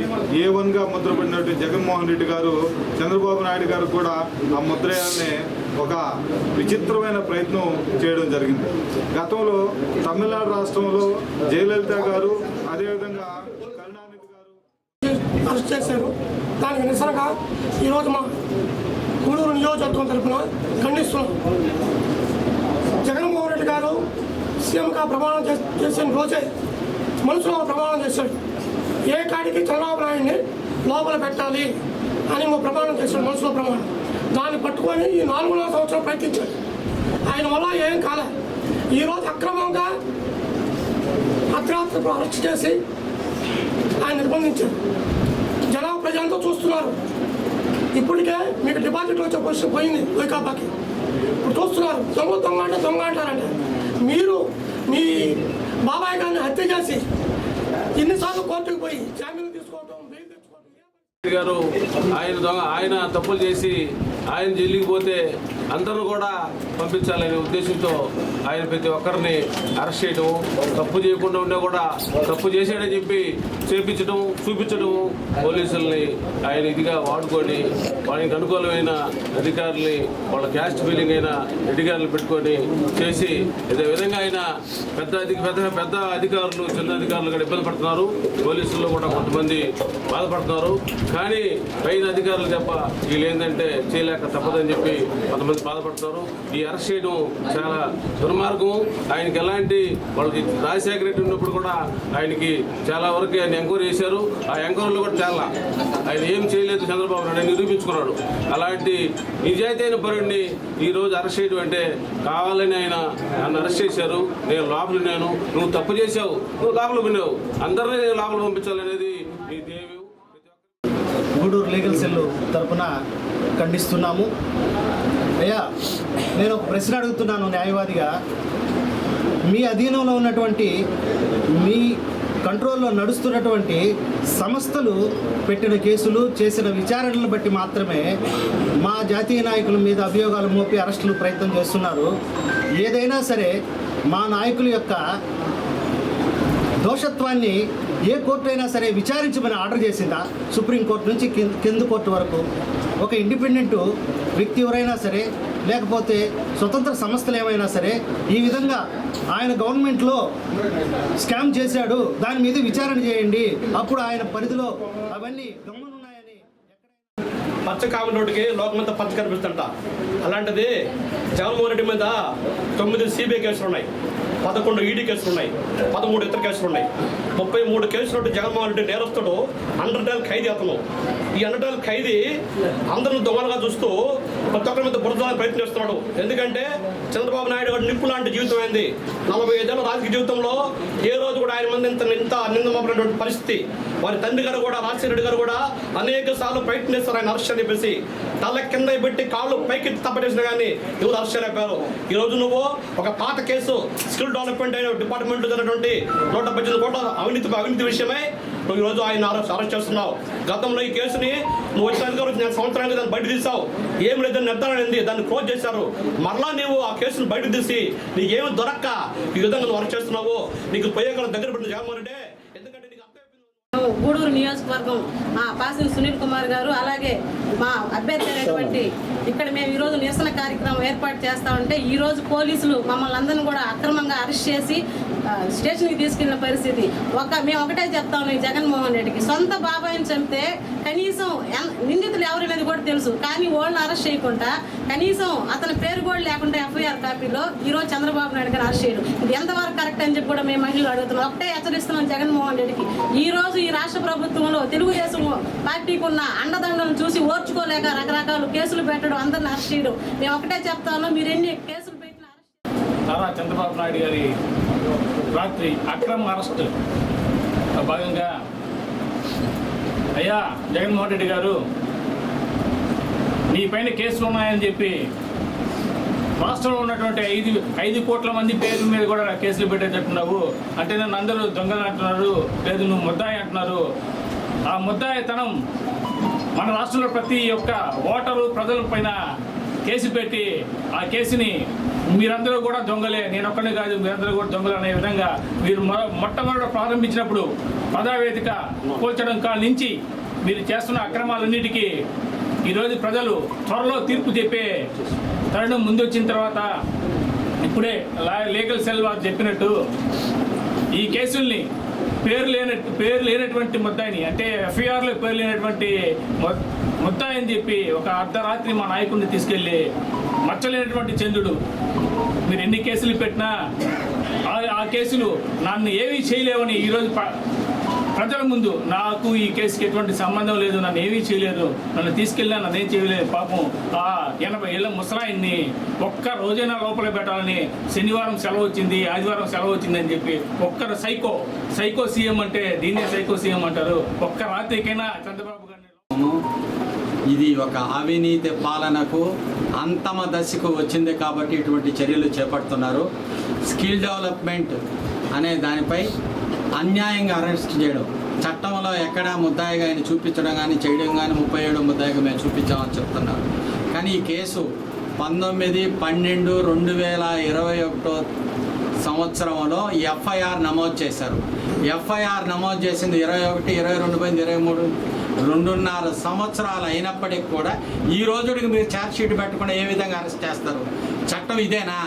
[SPEAKER 5] A1గా ముద్రపడినటువంటి జగన్మోహన్ రెడ్డి గారు చంద్రబాబు నాయుడు గారు కూడా ఆ ముద్రేయాలనే ఒక విచిత్రమైన ప్రయత్నం చేయడం జరిగింది. గతంలో తమిళనాడు రాష్ట్రంలో జయలలిత గారు, అదేవిధంగా కరుణానిధి గారు
[SPEAKER 6] అరెస్ట్ చేశారు. దానికి నిరసనగా ఈరోజు మా గూడూరు నియోజకవర్గం తరఫున ఖండిస్తున్నాం. జగన్మోహన్ రెడ్డి గారు సీఎంగా ప్రమాణం చేసిన రోజే మనసులో ప్రమాణం చేశాడు. ఏ కాడికి చంద్రబాబు నాయుడిని లోపల పెట్టాలి అని ప్రమాణం చేశాడు, మనసులో ప్రమాణం. దాన్ని పట్టుకొని ఈ 4.5 సంవత్సరాలు ప్రయత్నించాడు. ఆయన వల్ల ఏం కాలే. ఈరోజు అక్రమంగా అర్ధరాత్రి అరెస్ట్ చేసి ఆయన నిర్బంధించారు. జనాభా ప్రజలంతా చూస్తున్నారు. ఇప్పటికే మీకు డిపాజిట్ వచ్చే పొజిషన్ పోయింది వైకాపాకి. ఇప్పుడు చూస్తున్నారు, దొంగ అంటారంటే మీరు మీ బాబాయ్ గారిని హత్య చేసి ఎన్నిసార్లు కోర్టుకు పోయి జామీన్ తీసుకోవడం, బెయిల్ తెచ్చుకోవడం
[SPEAKER 7] గారు ఆయన తప్పులు చేసి ఆయన జైలుకి పోతే అందరూ కూడా పంపించాలనే ఉద్దేశంతో ఆయన ప్రతి ఒక్కరిని అరెస్ట్ చేయడం, తప్పు చేయకుండా ఉన్నా కూడా తప్పు చేశాడని చెప్పి చేపించడం, చూపించడం, పోలీసుల్ని ఆయన ఇదిగా వాడుకొని వానికి అనుకూలమైన అధికారుల్ని, వాళ్ళ క్యాస్ట్ ఫీలింగ్ అయిన అధికారులు పెట్టుకొని చేసి ఇదే విధంగా ఆయన పెద్ద అధికారులు, చిన్న అధికారులు కూడా ఇబ్బంది పడుతున్నారు. పోలీసుల్లో కూడా కొంతమంది బాధపడుతున్నారు. కానీ పైన అధికారులు తప్ప వీళ్ళు ఏంటంటే చేయలేక తప్పదని చెప్పి కొంతమంది బాధపడుతున్నారు. ఈ అరెస్ట్ చేయడం చాలా దుర్మార్గం. ఆయనకి ఎలాంటి వాళ్ళకి రాజశేఖర రెడ్డి ఉన్నప్పుడు కూడా ఆయనకి చాలా వరకు ఆయన ఎంక్వైరీ చేశారు. ఆ ఎంక్వైరీలో కూడా చాలా ఆయన ఏం చేయలేదు చంద్రబాబు నాయుడు నిరూపించుకున్నాడు. అలాంటి నిజాయితీ అయిన పరుడిని ఈరోజు అరెస్ట్ చేయడం అంటే కావాలని నన్ను అరెస్ట్ చేశారు, నేను లోపల ఉన్నాను, నువ్వు తప్పు చేశావు, నువ్వు లోపల ఉన్నావు, అందరినీ నేను లోపల పంపించాలనేది నీ దేవి.
[SPEAKER 8] గూడూరు లీగల్ సెల్ తరఫున ఖండిస్తున్నాము. అయ్యా, నేను ఒక ప్రశ్న అడుగుతున్నాను న్యాయవాదిగా. మీ అధీనంలో ఉన్నటువంటి, మీ కంట్రోల్లో నడుస్తున్నటువంటి సంస్థలు పెట్టిన కేసులు, చేసిన విచారణలను బట్టి మాత్రమే మా జాతీయ నాయకుల మీద అభియోగాలు మోపి అరెస్టులు ప్రయత్నం చేస్తున్నారు. ఏదైనా సరే మా నాయకుల యొక్క దోషత్వాన్ని ఏ కోర్టు అయినా సరే విచారించమని ఆర్డర్ చేసిందా? సుప్రీంకోర్టు నుంచి కింద కోర్టు వరకు ఒక ఇండిపెండెంట్ వ్యక్తి ఎవరైనా సరే, లేకపోతే స్వతంత్ర సంస్థలు ఏమైనా సరే ఈ విధంగా ఆయన గవర్నమెంట్లో స్కామ్ చేశాడు, దాని మీద విచారణ చేయండి, అప్పుడు ఆయన పరిధిలో అవన్నీ గమనున్నాయని
[SPEAKER 9] పచ్చ కామినోటికి లోకమంతా పచ్చ కనిపిస్తుంట. అలాంటిది జగన్మోహన్ రెడ్డి మీద 9 సిబిఐ కేసులు ఉన్నాయి, 11 ఈడీ కేసులు ఉన్నాయి, 13 ఇతర కేసులు ఉన్నాయి. 33 కేసులు ఉంటే జగన్మోహన్ రెడ్డి నేరస్తుడు అండర్టైల్ ఖైదీ అతను. ఈ అండర్టైల్ ఖైదీ అందరిని దొంగలుగా చూస్తూ ప్రతి ఒక్కరి మీద బురదాలని ప్రయత్నం చేస్తున్నాడు. ఎందుకంటే చంద్రబాబు నాయుడు గారు నిప్పు లాంటి జీవితం అయింది. 45 ఏళ్ళ రాజకీయ జీవితంలో ఏ రోజు కూడా ఆయన మంది ఇంత నిందమోపినటువంటి పరిస్థితి. వారి తండ్రి గారు కూడా, రాజశేఖర రెడ్డి గారు కూడా అనేక సార్లు ప్రయత్నం చేస్తారు ఆయన అరెస్ట్ అని చెప్పేసి. తల కింద పెట్టి కాళ్ళు పైకి తప్పటేసినా కానీ ఎవరు అరెస్ట్ చేయలేకపోయారు. ఈ రోజు నువ్వు ఒక పాత కేసు స్కిల్ డెవలప్మెంట్ అయిన డిపార్ట్మెంట్ జరిగినటువంటి 118 కోట్ల అవినీతి విషయమై నువ్వు ఈరోజు ఆయన అరెస్ట్ చేస్తున్నావు. గతంలో ఈ కేసుని నువ్వు వచ్చిన అధికారులు నేను సంవత్సరానికి దాన్ని బయట తీసావు, ఏం లేదని నిర్ధారణ అయింది, దాన్ని క్లోజ్ చేశారు. మరలా నీవు ఆ కేసును బయట తీసి నీకేమి దొరక్క ఈ విధంగా నువ్వు అరెస్ట్ చేస్తున్నావు. నీకు పోయేకాలం దగ్గర పెట్టిన జగన్మోహన్ రెడ్డి. ఎందుకంటే నీకు
[SPEAKER 10] గూడూరు నియోజకవర్గం మా పాసిల్ సునీల్ కుమార్ గారు, అలాగే మా అభ్యర్థి అయినటువంటి ఇక్కడ మేము ఈరోజు నిరసన కార్యక్రమం ఏర్పాటు చేస్తామంటే ఈరోజు పోలీసులు మమ్మల్ని అందరినీ కూడా అక్రమంగా అరెస్ట్ చేసి స్టేషన్కి తీసుకెళ్లిన పరిస్థితి. మేము ఒకటే చెప్తా ఉన్నాం, జగన్మోహన్ రెడ్డికి సొంత బాబాయిని చంపితే కనీసం నిందితులు ఎవరనేది కూడా తెలుసు, కానీ వాళ్ళని అరెస్ట్ చేయకుండా కనీసం అతని పేరు కూడా లేకుండా ఎఫ్ఐఆర్ కాపీలో ఈరోజు చంద్రబాబు నాయుడు గారు అరెస్ట్ చేయడం ఇది ఎంతవరకు కరెక్ట్ అని చెప్పి కూడా మేము మహిళలు అడుగుతున్నాం. ఒకటే హెచ్చరిస్తున్నాం జగన్మోహన్ రెడ్డికి, ఈ రోజు ఈ రాష్ట్ర ప్రభుత్వంలో తెలుగుదేశం పార్టీకి ఉన్న అండదండలను చూసి ఓర్చుకోలేక రకరకాల కేసులు పెట్టడం, అందరిని అరెస్ట్ చేయడం. మేము ఒకటే చెప్తాను, మీరు ఎన్ని కేసులు పెట్టినా
[SPEAKER 11] నారా చంద్రబాబు నాయుడు గారి రాత్రి అక్రమ అరెస్ట్ భాగంగా అయ్యా జగన్మోహన్ రెడ్డి గారు నీ పైన కేసులు ఉన్నాయని చెప్పి రాష్ట్రంలో ఉన్నటువంటి 5 కోట్ల మంది పేర్ల మీద కూడా కేసులు పెట్టేటట్టున్నావు. అంటే నన్ను అందరూ దొంగలు అంటున్నారు, లేదు నువ్వు ముద్దాయి అంటున్నారు. ఆ ముద్దాయితనం మన రాష్ట్రంలో ప్రతి ఒక్క ఓటరు ప్రజల పైన కేసు పెట్టి ఆ కేసుని మీరందరూ కూడా దొంగలే, నేను ఒక్కనే కాదు మీరందరూ కూడా దొంగలు అనే విధంగా మీరు మొట్టమొదట ప్రారంభించినప్పుడు ప్రజావేదిక పోల్చడం కాల నుంచి మీరు చేస్తున్న అక్రమాలన్నిటికీ ఈరోజు ప్రజలు త్వరలో తీర్పు చెప్పే తరుణం ముందొచ్చిన తర్వాత ఇప్పుడే లీగల్ సెల్ వారు చెప్పినట్టు ఈ కేసుల్ని పేరు లేనటువంటి ముద్దాయిని, అంటే ఎఫ్ఐఆర్లో పేరు లేనటువంటి ముద్దాయిని చెప్పి ఒక అర్ధరాత్రి మా నాయకుడిని తీసుకెళ్ళి మచ్చలేనటువంటి చంద్రుడు మీరు ఎన్ని కేసులు పెట్టినా ఆ కేసులు నన్ను ఏమీ చేయలేవని ఈరోజు ప్రజల ముందు నాకు ఈ కేసుకి ఎటువంటి సంబంధం లేదు, నన్ను ఏమీ చేయలేదు, నన్ను తీసుకెళ్ళినా నన్ను ఏం చేయలేదు, పాపం ఆ 80 ఏళ్ళ ముసలాయిని ఒక్క రోజైనా లోపల పెట్టాలని శనివారం సెలవు వచ్చింది, ఆదివారం సెలవు వచ్చిందని చెప్పి ఒక్కరు సైకో సీఎం అంటే దీన్నే సైకో సీఎం అంటారు. ఒక్క రాత్రికైనా చంద్రబాబు గారిని
[SPEAKER 12] ఇది ఒక అవినీతి పాలనకు అంతమ దశకు వచ్చింది కాబట్టి ఇటువంటి చర్యలు చేపడుతున్నారు. స్కిల్ డెవలప్మెంట్ అనే దానిపై అన్యాయంగా అరెస్ట్ చేయడం, చట్టంలో ఎక్కడా ముద్దాయిగా ఆయన చూపించడం కానీ చేయడం కానీ 37 ముద్దాయిగా మేము చూపించామని చెప్తున్నారు. కానీ ఈ కేసు 19/12/2021 సంవత్సరంలో ఎఫ్ఐఆర్ నమోదు చేశారు. ఎఫ్ఐఆర్ నమోదు చేసింది 21, 22, 23 2.5 సంవత్సరాలు అయినప్పటికీ కూడా ఈ రోజుకి మీరు ఛార్జ్ షీట్ పెట్టకుండా ఏ విధంగా అరెస్ట్ చేస్తారు? చట్టం ఇదేనా?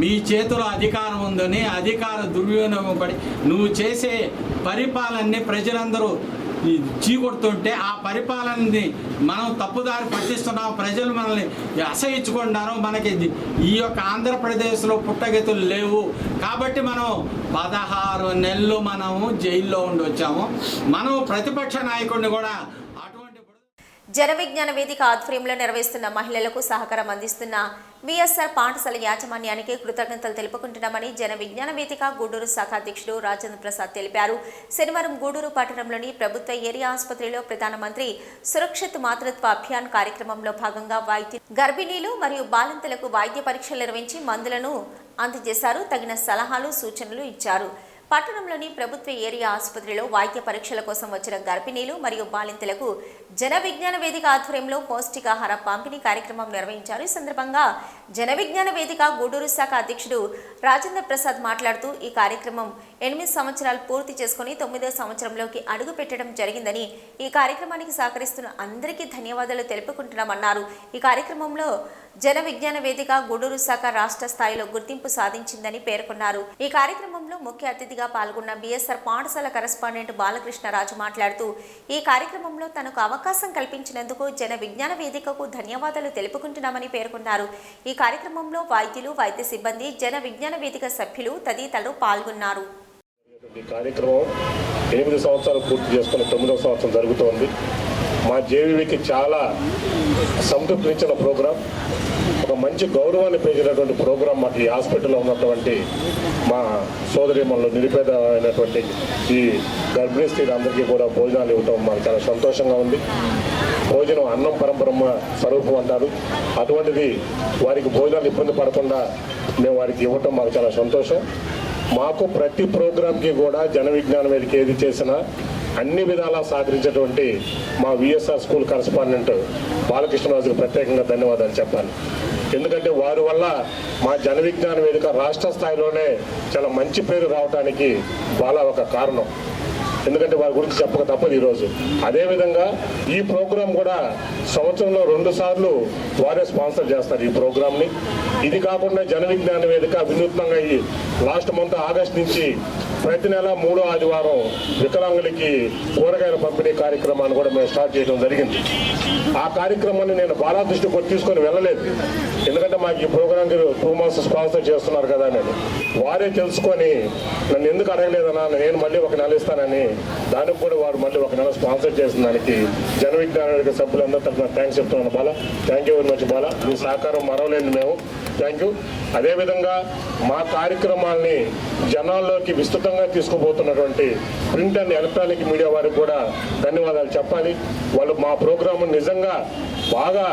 [SPEAKER 12] మీ చేతిలో అధికారం ఉందని అధికార దుర్వినియోగం పడి నువ్వు చేసే పరిపాలనని ప్రజలందరూ చీకొడుతుంటే ఆ పరిపాలనని మనం తప్పుదారి పట్టిస్తున్నాం, ప్రజలు మనల్ని అసహించుకుంటున్నారు. మనకి ఈ యొక్క ఆంధ్రప్రదేశ్లో పుట్టగతులు లేవు కాబట్టి మనం 16 నెలలు మనము జైల్లో ఉండి వచ్చాము. మనం ప్రతిపక్ష నాయకుడిని కూడా
[SPEAKER 1] జన విజ్ఞాన వేదిక ఆధ్వర్యంలో నిర్వహిస్తున్న మహిళలకు సహకారం అందిస్తున్న విఎస్ఆర్ పాఠశాల యాజమాన్యానికి కృతజ్ఞతలు తెలుపుకుంటున్నామని జన విజ్ఞాన వేదిక గూడూరు శాఖ అధ్యక్షుడు రాజేంద్ర ప్రసాద్ తెలిపారు. శనివారం గూడూరు పట్టణంలోని ప్రభుత్వ ఏరియా ఆసుపత్రిలో ప్రధానమంత్రి సురక్షిత్ మాతృత్వ అభియాన్ కార్యక్రమంలో భాగంగా గర్భిణీలు మరియు బాలింతలకు వైద్య పరీక్షలు నిర్వహించి మందులను అందజేశారు. తగిన సలహాలు సూచనలు ఇచ్చారు. పట్టణంలోని ప్రభుత్వ ఏరియా ఆసుపత్రిలో వైద్య పరీక్షల కోసం వచ్చిన గర్భిణీలు మరియు బాలింతలకు జన విజ్ఞాన వేదిక ఆధ్వర్యంలో పౌష్టికాహార పంపిణీ కార్యక్రమం నిర్వహించారు. ఈ సందర్భంగా జన విజ్ఞాన వేదిక గూడూరు శాఖ అధ్యక్షుడు రాజేంద్ర ప్రసాద్ మాట్లాడుతూ ఈ కార్యక్రమం 8 సంవత్సరాలు పూర్తి చేసుకుని 9వ సంవత్సరంలోకి అడుగు పెట్టడం జరిగిందని, ఈ కార్యక్రమానికి సహకరిస్తున్న అందరికీ ధన్యవాదాలు తెలుపుకుంటున్నామన్నారు. ఈ కార్యక్రమంలో జన విజ్ఞాన వేదిక గూడూరు శాఖ రాష్ట్ర స్థాయిలో గుర్తింపు సాధించిందని పేర్కొన్నారు. ఈ కార్యక్రమంలో కార్యక్రమంలో ముఖ్య అతిథిగా పాల్గొన్న బీఎస్ఆర్ పాఠశాల కరెస్పాండెంట్ బాలకృష్ణరాజు మాట్లాడుతూ ఈ కార్యక్రమంలో తనకు అవకాశం కల్పించినందుకు జన విజ్ఞాన వేదికకు ధన్యవాదాలు తెలుపుకుంటున్నామని పేర్కొన్నారు. ఈ కార్యక్రమంలో వైద్యులు, వైద్య సిబ్బంది, జన విజ్ఞాన వేదిక సభ్యులు తదితరులు పాల్గొన్నారు.
[SPEAKER 13] ఈ కార్యక్రమం 8 సంవత్సరాలు పూర్తి చేసుకుని 9వ సంవత్సరం జరుగుతోంది. మా జేవీకి చాలా సంతృప్తినిచ్చిన ప్రోగ్రాం, ఒక మంచి గౌరవాన్ని పెంచినటువంటి ప్రోగ్రాం మాకు ఈ హాస్పిటల్లో ఉన్నటువంటి మా సోదరిమణులు, నిరుపేద అయినటువంటి ఈ గర్భిణీ స్త్రీలందరికీ కూడా భోజనాలు ఇవ్వటం మాకు చాలా సంతోషంగా ఉంది. భోజనం అన్నం పరబ్రహ్మ స్వరూపం అంటారు. అటువంటిది వారికి భోజనాలు ఇబ్బంది పడకుండా మేము వారికి ఇవ్వటం మాకు చాలా సంతోషం. మాకు ప్రతి ప్రోగ్రాంకి కూడా జన విజ్ఞాన వేదిక ఏది చేసినా అన్ని విధాలా సహకరించేటువంటి మా విఎస్ఆర్ స్కూల్ కరెస్పాండెంట్ బాలకృష్ణరాజుకు ప్రత్యేకంగా ధన్యవాదాలు చెప్పాలి. ఎందుకంటే వారి వల్ల మా జన విజ్ఞాన వేదిక రాష్ట్ర స్థాయిలోనే చాలా మంచి పేరు రావడానికి బాలా ఒక కారణం. ఎందుకంటే వారి గురించి చెప్పక తప్పదు ఈరోజు. అదేవిధంగా ఈ ప్రోగ్రాం కూడా సంవత్సరంలో 2 సార్లు వారే స్పాన్సర్ చేస్తారు ఈ ప్రోగ్రాంని. ఇది కాకుండా జన విజ్ఞాన వేదిక వినూత్నంగా ఈ లాస్ట్ మంత్ ఆగస్ట్ నుంచి ప్రతి నెల 3వ ఆదివారం వికలాంగులకి కూరగాయల పంపిణీ కార్యక్రమాన్ని కూడా మేము స్టార్ట్ చేయడం జరిగింది. ఆ కార్యక్రమాన్ని నేను బాలా దృష్టికి తీసుకొని వెళ్ళలేదు. ఎందుకంటే మాకు ఈ ప్రోగ్రాంకి 2 months స్పాన్సర్ చేస్తున్నారు కదా అని వారే తెలుసుకొని నన్ను ఎందుకు అడగలేదన్నా, నేను మళ్ళీ 1 నెల ఇస్తానని దానికి కూడా వారు మళ్ళీ 1 నెల స్పాన్సర్ చేసిన దానికి జన విజ్ఞాన సభ్యులందరూ తరఫున థ్యాంక్స్ చెప్తున్నాను Bala. Thank you very much Bala. మీ సహకారం మరవలేదు మేము. Thank you. అదేవిధంగా మా కార్యక్రమాల్ని జనాల్లోకి విస్తృతంగా తీసుకుపోతున్నటువంటి ప్రింట్ అండ్ ఎలక్ట్రానిక్ మీడియా వారికి కూడా ధన్యవాదాలు చెప్పాలి. వాళ్ళు మా ప్రోగ్రాము నిజంగా బాగా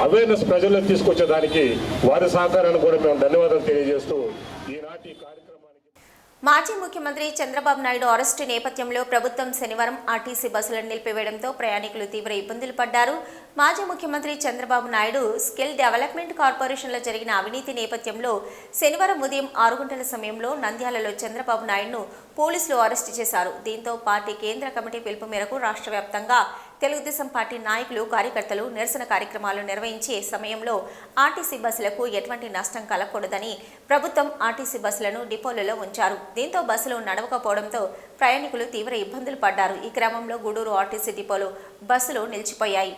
[SPEAKER 13] అవేర్నెస్ ప్రజల్లోకి తీసుకొచ్చేదానికి వారి సహకారాన్ని కూడా మేము ధన్యవాదాలు తెలియజేస్తూ ఈనాటి కార్యక్రమానికి
[SPEAKER 1] మాజీ ముఖ్యమంత్రి చంద్రబాబు నాయుడు అరెస్టు నేపథ్యంలో ప్రభుత్వం శనివారం ఆర్టీసీ బస్సులను నిలిపివేయడంతో ప్రయాణికులు తీవ్ర ఇబ్బందులు పడ్డారు. మాజీ ముఖ్యమంత్రి చంద్రబాబు నాయుడు స్కిల్ డెవలప్మెంట్ కార్పొరేషన్లో జరిగిన అవినీతి నేపథ్యంలో శనివారం ఉదయం 6 గంటల సమయంలో నంద్యాలలో చంద్రబాబు నాయుడును పోలీసులు అరెస్టు చేశారు. దీంతో పార్టీ కేంద్ర కమిటీ పిలుపు మేరకు రాష్ట్ర వ్యాప్తంగా తెలుగుదేశం పార్టీ నాయకులు, కార్యకర్తలు నిరసన కార్యక్రమాలు నిర్వహించే సమయంలో ఆర్టీసీ బస్సులకు ఎటువంటి నష్టం కలగకూడదని ప్రభుత్వం ఆర్టీసీ బస్సులను డిపోలలో ఉంచారు. దీంతో బస్సులు నడవకపోవడంతో ప్రయాణికులు తీవ్ర ఇబ్బందులు పడ్డారు. ఈ క్రమంలో గూడూరు ఆర్టీసీ డిపోలో బస్సులు నిలిచిపోయాయి.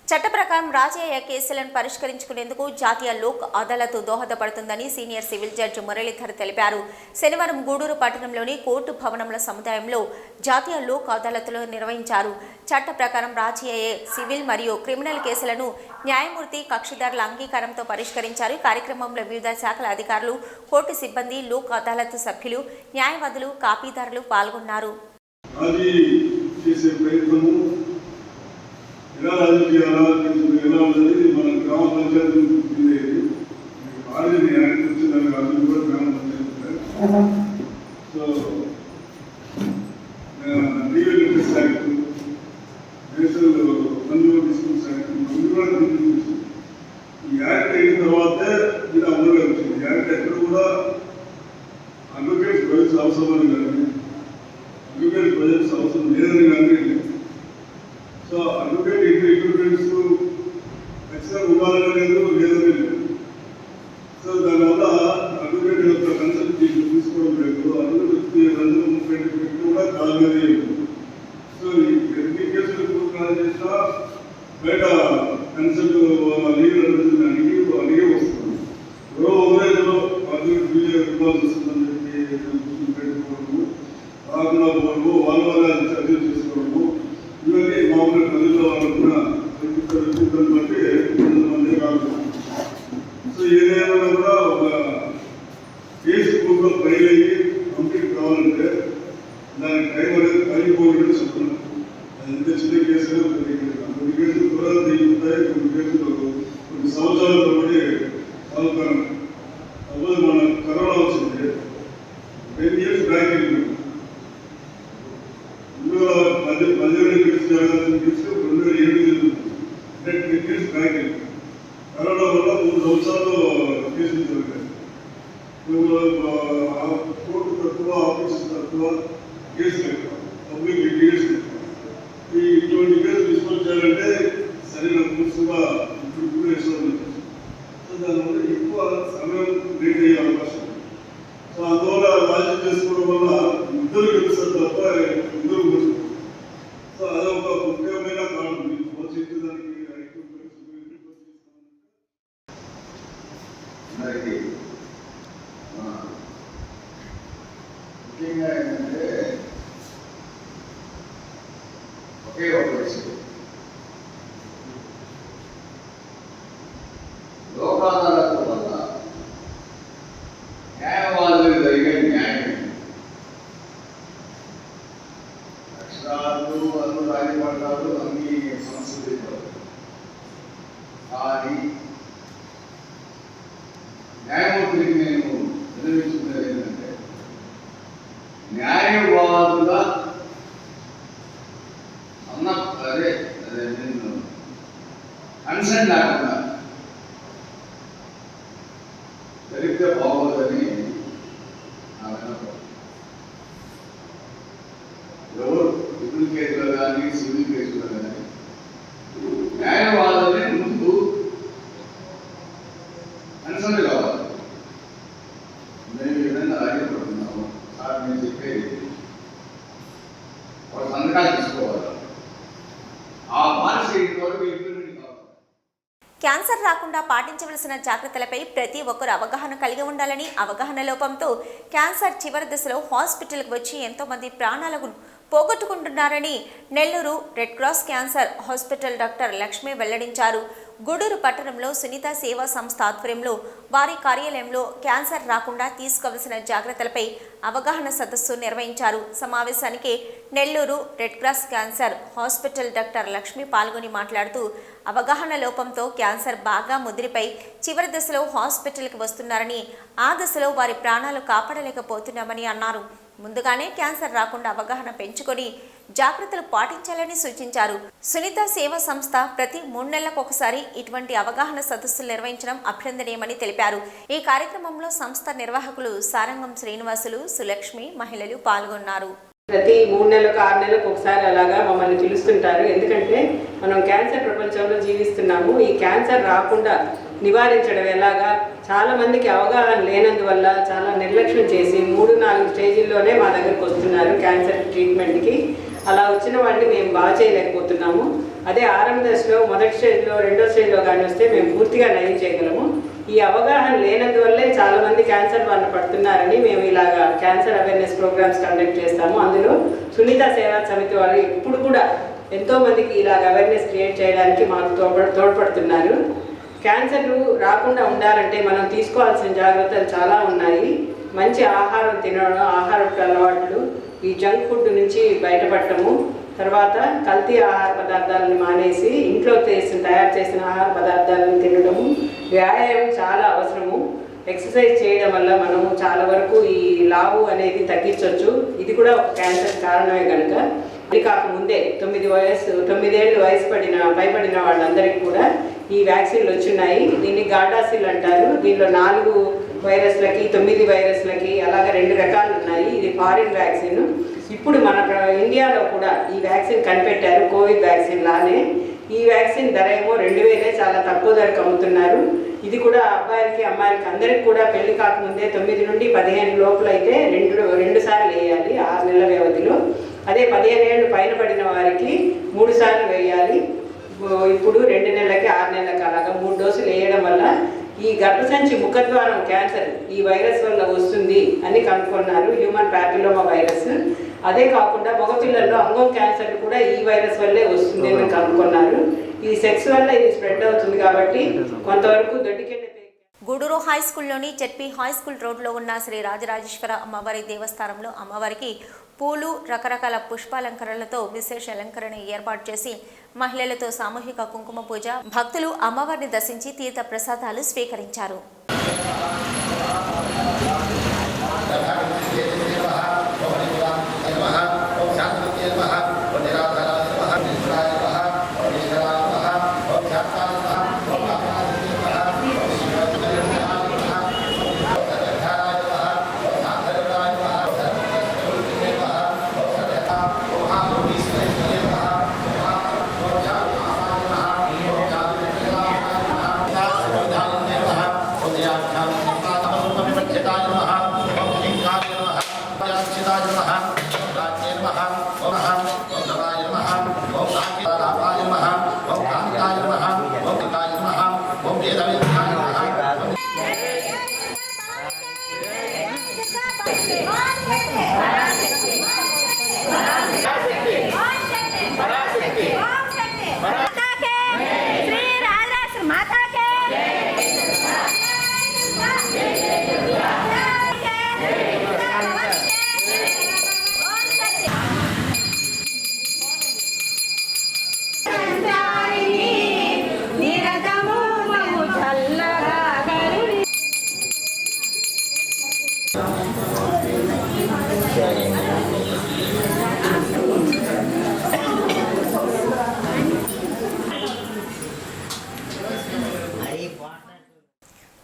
[SPEAKER 1] చట్ట ప్రకారం రాజయ్య కేసులను పరిష్కరించుకునేందుకు జాతీయ లోక్ అదాలత్ దోహదపడుతుందని సీనియర్ సివిల్ జడ్జి మురళీధర్ తెలిపారు. శనివారం గూడూరు పట్టణంలోని కోర్టు భవనముల సముదాయంలో జాతీయ లోక్ అదాలత్లో నిర్వహించారు. చట్ట ప్రకారం రాజయ్య సివిల్ మరియు క్రిమినల్ కేసులను న్యాయమూర్తి కక్షిదారుల అంగీకారంతో పరిష్కరించారు. ఈ కార్యక్రమంలో వివిధ శాఖల అధికారులు, కోర్టు సిబ్బంది, లోక్ అదాలత్ సభ్యులు, న్యాయవాదులు, కాపీదారులు పాల్గొన్నారు.
[SPEAKER 14] ఎలా రాజకీయాలా ఎలా ఉన్నది మన గ్రామ పంచాయతీ ఆల్రెడీ వచ్చిందని అర్థం కూడా గ్రామ పంచాయతీ. So legal interest act, national consumer disputes act, ఈ యాక్ట్ అయిన తర్వాతే ఇది అమలుగా వచ్చింది. ఈ యాక్ట్ ఎక్కడ కూడా అడ్వకేట్ ప్రజెన్స్ అవసరమని కానీ, అడ్వకేట్ ప్రజెన్స్ అవసరం లేదని కానీ, సో అడ్వకేట్ ఇండిపెండెన్స్ ఖచ్చితంగా ఉండాలని లేదు, లేదని లేదు. సో దానివల్ల అడ్వకేట్ యొక్క కన్సల్ట్ తీసుకోవడం లేదు. అడ్వకేట్ 230 కూడా కాలేదు. సో ఎన్ని కేసులు పూర్తి చేసినా బయట కన్సల్ట్ లీగల్ అడ్వకేట్ అడిగి వస్తుంది. ఎవరో ఉదయంలో అడ్వకేట్ ఇవ్వాల్సి వస్తుందని చెప్పి పెట్టుకోవడము, రాకుండా పోవడము, వాళ్ళ చర్యలు చేసుకోవడము, ఇవన్నీ మామూలు ప్రజల్లో వాళ్ళు కూడా ఇబ్బంది బట్టి కొంతమంది కాదు. సో ఏదైనా కూడా ఒక కేసు పూర్తిగా ఫైల్ అయ్యి కంప్లీట్ కావాలంటే దానికి టైం అనేది అయిపోయిందని చెప్తున్నాను. అది ఎంత చిన్న కేసులో కొన్ని కేసులు కూడా దిగుతాయి, కొన్ని కేసులు కొన్ని సంవత్సరాల తరబడి చదువుతాను. సపోజ్ మన కరోనా వచ్చింది, 10 years బ్యాక్ వెళ్ళింది. 2018 కేసు జరగాల్సిన కేసు 2007 అంటే 10 years బ్యాక్ వెళ్ళింది. కరోనా వల్ల 3 సంవత్సరాలు కేసులు జరిగాయి. కోర్టు తక్కువ, ఆఫీసు తక్కువ, కేసులు ఎక్కువ, పబ్లిక్ లిటిగేషన్ ఎక్కువ. ఇటువంటి కేసులు డిస్పోజ్ చేయాలంటే సరైన పూర్తిగా ఇప్పుడు వేసుకోవాలి. సో దానివల్ల ఎక్కువ సమయం లేట్ అయ్యే అవకాశం ఉంది. సో అందువల్ల
[SPEAKER 2] అందరికీ ముఖ్యంగా ఏంటంటే ఒకే ఒక విషయం, లోక్ అదాలత్ వల్ల న్యాయవాదులకు జరిగే న్యాయం అక్షరాలు వాళ్ళు రాజపడతారు అన్ని సంస్కృతి కానీ న్యాయమూర్తికి నేను విన్నవించుకునేది ఏంటంటే న్యాయవాదుగా అదే నేను కన్సర్న్ లేకుండా జరిగితే బాగోదని నా విన్నపం. ఎవరు సివిల్ కేసులో కానీ సివిల్ కేసులో కానీ న్యాయవాదుని ముందు కన్సర్న్ కావాలి. మేము ఈ విధంగా రాజపడుతున్నాము సార్, మేము చెప్పేది ఒక సంతకాలు తీసుకోవాలి. ఆ పాలసీ ఇంతవరకు ఇంప్లిమెంట్ కావాలి.
[SPEAKER 1] క్యాన్సర్ రాకుండా పాటించవలసిన జాగ్రత్తలపై ప్రతి ఒక్కరు అవగాహన కలిగి ఉండాలని, అవగాహన లోపంతో క్యాన్సర్ చివరి దశలో హాస్పిటల్కి వచ్చి ఎంతో మంది ప్రాణాలను పోగొట్టుకుంటున్నారని Nellore red cross cancer hospital doctor Lakshmi వెల్లడించారు. గూడూరు పట్టణంలో సునీత సేవా సంస్థ ఆధ్వర్యంలో వారి కార్యాలయంలో క్యాన్సర్ రాకుండా తీసుకోవలసిన జాగ్రత్తలపై అవగాహన సదస్సు నిర్వహించారు. సమావేశానికి Nellore red cross cancer hospital doctor Lakshmi పాల్గొని మాట్లాడుతూ అవగాహన లోపంతో క్యాన్సర్ బాగా ముదిరిపై చివరి దశలో హాస్పిటల్కి వస్తున్నారని, ఆ దశలో వారి ప్రాణాలు కాపాడలేకపోతున్నామని అన్నారు. ముందుగానే క్యాన్సర్ రాకుండా అవగాహన పెంచుకొని జాగ్రత్తలు పాటించాలని సూచించారు. సునీత సేవా సంస్థ ప్రతి 3 నెలలకు ఒకసారి ఇటువంటి అవగాహన సదస్సులు నిర్వహించడం అభినందనీయమని తెలిపారు. ఈ కార్యక్రమంలో సంస్థ నిర్వాహకులు సారంగం శ్రీనివాసులు, సులక్ష్మి, మహిళలు పాల్గొన్నారు.
[SPEAKER 15] ప్రతి 3 నెలలకు 6 నెలలకు ఒకసారి అలాగా మమ్మల్ని పిలుస్తుంటారు. ఎందుకంటే మనం క్యాన్సర్ ప్రపంచంలో జీవిస్తున్నాము. ఈ క్యాన్సర్ రాకుండా నివారించడం ఎలాగా, చాలా మందికి అవగాహన లేనందువల్ల చాలా నిర్లక్ష్యం చేసి 3-4 స్టేజీల్లోనే మా దగ్గరకు వస్తున్నారు క్యాన్సర్ ట్రీట్మెంట్కి. అలా వచ్చిన వాడిని మేము బాగా చేయలేకపోతున్నాము. అదే ఆరంభ దశలో, మొదటి స్టేజ్లో, రెండో స్టేజ్లో కానీ వస్తే మేము పూర్తిగా నయం చేయగలము. ఈ అవగాహన లేనందువల్లే చాలామంది క్యాన్సర్ బారిన పడుతున్నారని మేము ఇలాగా క్యాన్సర్ అవేర్నెస్ ప్రోగ్రామ్స్ కండక్ట్ చేస్తాము. అందులో సునీత సేవా సమితి వాళ్ళు ఇప్పుడు కూడా ఎంతోమందికి ఇలాగ అవేర్నెస్ క్రియేట్ చేయడానికి మాకు తోడ్పడుతున్నారు. క్యాన్సర్ రాకుండా ఉండాలంటే మనం తీసుకోవాల్సిన జాగ్రత్తలు చాలా ఉన్నాయి. మంచి ఆహారం తినడం, ఆహారపు అలవాట్లు, ఈ జంక్ ఫుడ్ నుంచి బయటపడటము, తర్వాత కల్తీ ఆహార పదార్థాలను మానేసి ఇంట్లో తయారు చేసిన ఆహార పదార్థాలను తినడము, వ్యాయామం చాలా అవసరము. ఎక్సర్సైజ్ చేయడం వల్ల మనము చాలా వరకు ఈ లావు అనేది తగ్గించవచ్చు. ఇది కూడా ఒక క్యాన్సర్ కారణమే కనుక ఇది కాకముందే 9 ఏళ్ళు వయసు పైబడిన వాళ్ళందరికీ కూడా ఈ వ్యాక్సిన్లు వచ్చున్నాయి. దీన్ని గార్డాసిల్ అంటారు. దీనిలో 4 వైరస్లకి 9 వైరస్లకి అలాగే 2 రకాలు ఉన్నాయి. ఇది ఫారిన్ వ్యాక్సిన్. ఇప్పుడు మన ఇండియాలో కూడా ఈ వ్యాక్సిన్ కనిపెట్టారు, కోవిడ్ వ్యాక్సిన్ లానే. ఈ వ్యాక్సిన్ ధర ఏమో 2000 చాలా తక్కువ ధరకు అమ్ముతున్నారు. ఇది కూడా అబ్బాయిలకి అమ్మాయిలకి అందరికి కూడా పెళ్లి కాకముందే 9 నుండి 15 లోపల అయితే 2 సార్లు వేయాలి 6 నెలల వ్యవధిలో. అదే 15 ఏళ్ళు పైన పడిన వారికి 3 సార్లు వేయాలి. ఇప్పుడు 2 నెలలకి 6 నెలలకి అలాగా 3 డోసులు వేయడం వల్ల ఈ గర్భసంచి ముఖద్వారం క్యాన్సర్ ఈ వైరస్ వల్ల వస్తుంది అని కనుక్కున్నారు, హ్యూమన్ ప్యాపిలోమా వైరస్. అదే కాకుండా మగపిల్లల్లో అంగం క్యాన్సర్ కూడా ఈ వైరస్ వల్లే వస్తుంది అని కనుక్కున్నారు. ఈ సెక్స్ వల్ల ఇది స్ప్రెడ్ అవుతుంది కాబట్టి కొంతవరకు దొడ్డికెళ్ళే.
[SPEAKER 1] గూడూరు హై స్కూల్లోని జెడ్పీ హై స్కూల్ రోడ్లో ఉన్న శ్రీ రాజరాజేశ్వర అమ్మవారి దేవస్థానంలో అమ్మవారికి పూలు, రకరకాల పుష్పాలంకరణలతో విశేష అలంకరణ ఏర్పాటు చేసి మహిళలతో సామూహిక కుంకుమ పూజ, భక్తులు అమ్మవారిని దర్శించి తీర్థ ప్రసాదాలు స్వీకరించారు.
[SPEAKER 2] ఓం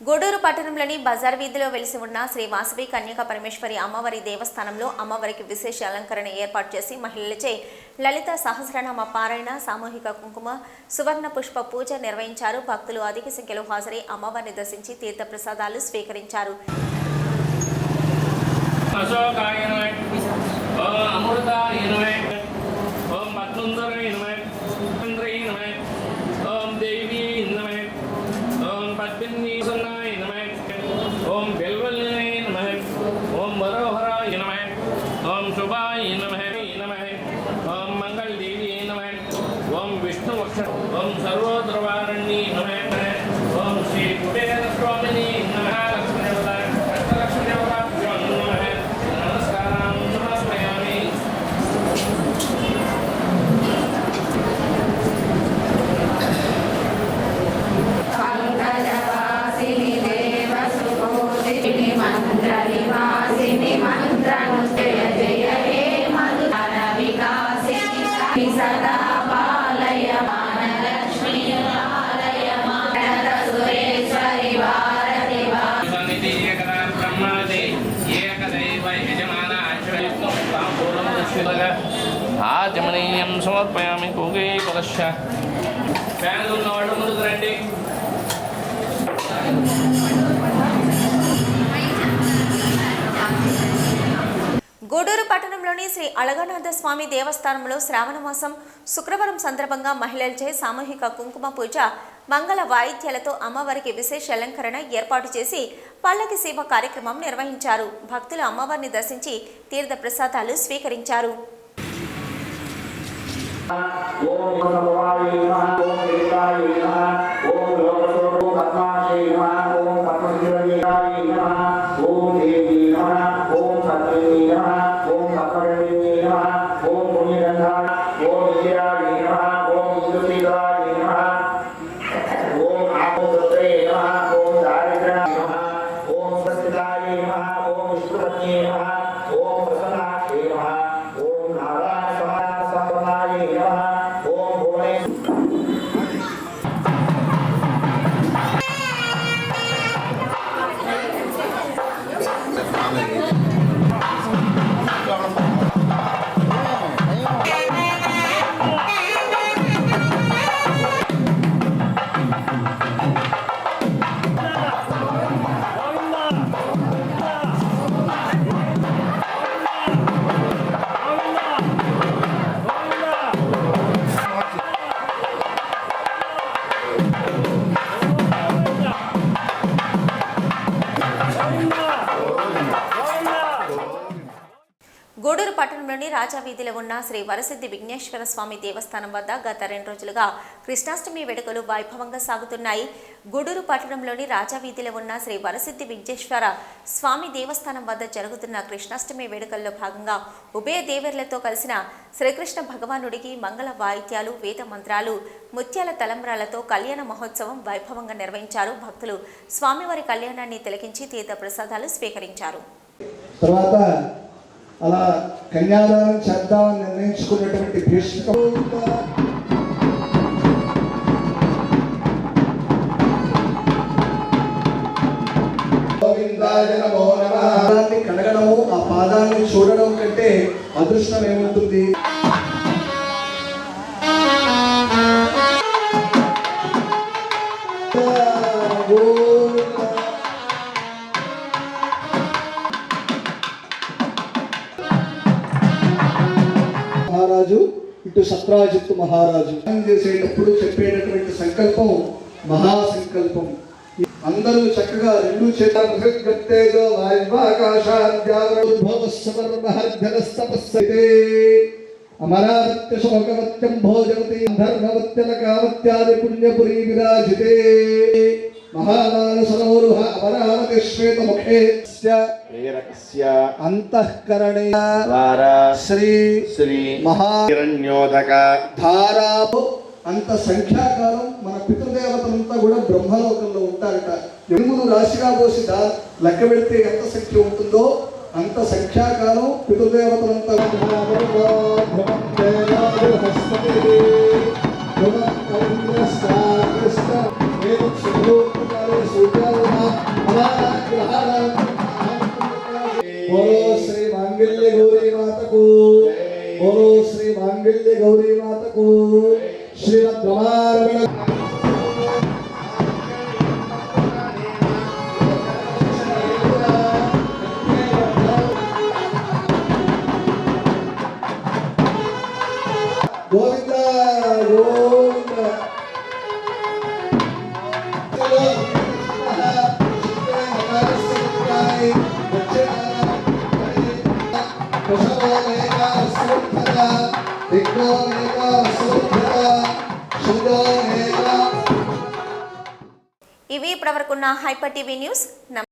[SPEAKER 1] గూడూరు పట్టణంలోని బజార్ వీధిలో వెలిసి ఉన్న శ్రీ వాసవి కన్యక పరమేశ్వరి అమ్మవారి దేవస్థానంలో అమ్మవారికి విశేష అలంకరణ ఏర్పాటు చేసి మహిళలచే లలిత సహస్రనామ పారాయణ, సామూహిక కుంకుమ, సువర్ణ పుష్ప పూజ నిర్వహించారు. భక్తులు అధిక సంఖ్యలో హాజరై అమ్మవారిని దర్శించి తీర్థ ప్రసాదాలు స్వీకరించారు.
[SPEAKER 11] ओम बेलवल्लिने नमः, ओम मनोहराय नमः, ओम शुभाय नमः, ओम मंगल देवी नमः, ओम विष्णुवक्ष, ओम सर्वोद्रवारण्ये नमः, ओम श्री कुबेर स्वामिने नमः, लक्ष्मीदेवताभ्यो नमः, नमस्कारान् समर्पयामि. ఆచమనీయం సమర్పయామి. కోగే పదశ్చ ఫ్యాన్ ఉన్నవాళ్ళు ముందుకు రండి.
[SPEAKER 1] గూడూరు పట్టణంలోని శ్రీ అళగనాథ స్వామి దేవస్థానంలో శ్రావణ మాసం శుక్రవారం సందర్భంగా మహిళలచే సామూహిక కుంకుమ పూజ, మంగళ వాయిద్యాలతో అమ్మవారికి విశేష అలంకరణ ఏర్పాటు చేసి పల్లకి సేవ కార్యక్రమం నిర్వహించారు. భక్తులు అమ్మవారిని దర్శించి తీర్థ ప్రసాదాలు స్వీకరించారు. గూడూరు పట్టణంలోని రాజావీధిలో ఉన్న శ్రీ వరసిద్ధి విఘ్నేశ్వర స్వామి దేవస్థానం వద్ద గత 2 రోజులుగా కృష్ణాష్టమి వేడుకలు వైభవంగా సాగుతున్నాయి. గూడూరు పట్టణంలోని రాజావీధిలో ఉన్న శ్రీ వరసిద్ధి విఘ్నేశ్వర స్వామి దేవస్థానం వద్ద జరుగుతున్న కృష్ణాష్టమి వేడుకల్లో భాగంగా ఉభయ దేవర్లతో కలిసిన శ్రీకృష్ణ భగవానుడికి మంగళ వాయిద్యాలు, వేద మంత్రాలు, ముత్యాల తలంబ్రాలతో కళ్యాణ మహోత్సవం వైభవంగా నిర్వహించారు. భక్తులు స్వామివారి కళ్యాణాన్ని తిలకించి తీర్థ ప్రసాదాలు స్వీకరించారు.
[SPEAKER 16] అలా కన్యాదానం చేద్దామని నిర్ణయించుకున్నటువంటి పాదాన్ని కడగడము, ఆ పాదాన్ని చూడడం కంటే అదృష్టం ఏముంటుంది? మహారాజు ఇటు సత్రాజిత్తు మహారాజు చేసేటప్పుడు చెప్పేటటువంటి సంకల్పం మహాసంకల్పం. అందరూ చక్కగా 2 చేతులు అమరావత్య శోకవత్యం భోజవతి ధర్మవత్యలకావత్యాది పుణ్యపురీ విరాజితే మహామాన సరోరుహ అమరావతి శ్వేతముఖే అంతఃకరణే శ్రీ మహారణ్యోదక ధారా. అంత సంఖ్యాకాలం మన పితృదేవతలంతా కూడా బ్రహ్మలోకంలో ఉంటారట. ఎనుగులు రాశిగా పోసి లెక్క పెడితే ఎంత సంఖ్య ఉంటుందో అంత సంఖ్యాకాలం పితృదేవతలంతా సూర్యాలు बोलो श्री मांगल्य गौरी माता को, बोलो श्री मांगल्य गौरी माता को, श्रीमद् ब्रह्मार्पण गोविंदा गोविंदा
[SPEAKER 1] ఇవి ఇప్పటివరకున్న హైపర్ టీవీ న్యూస్. నమస్తే.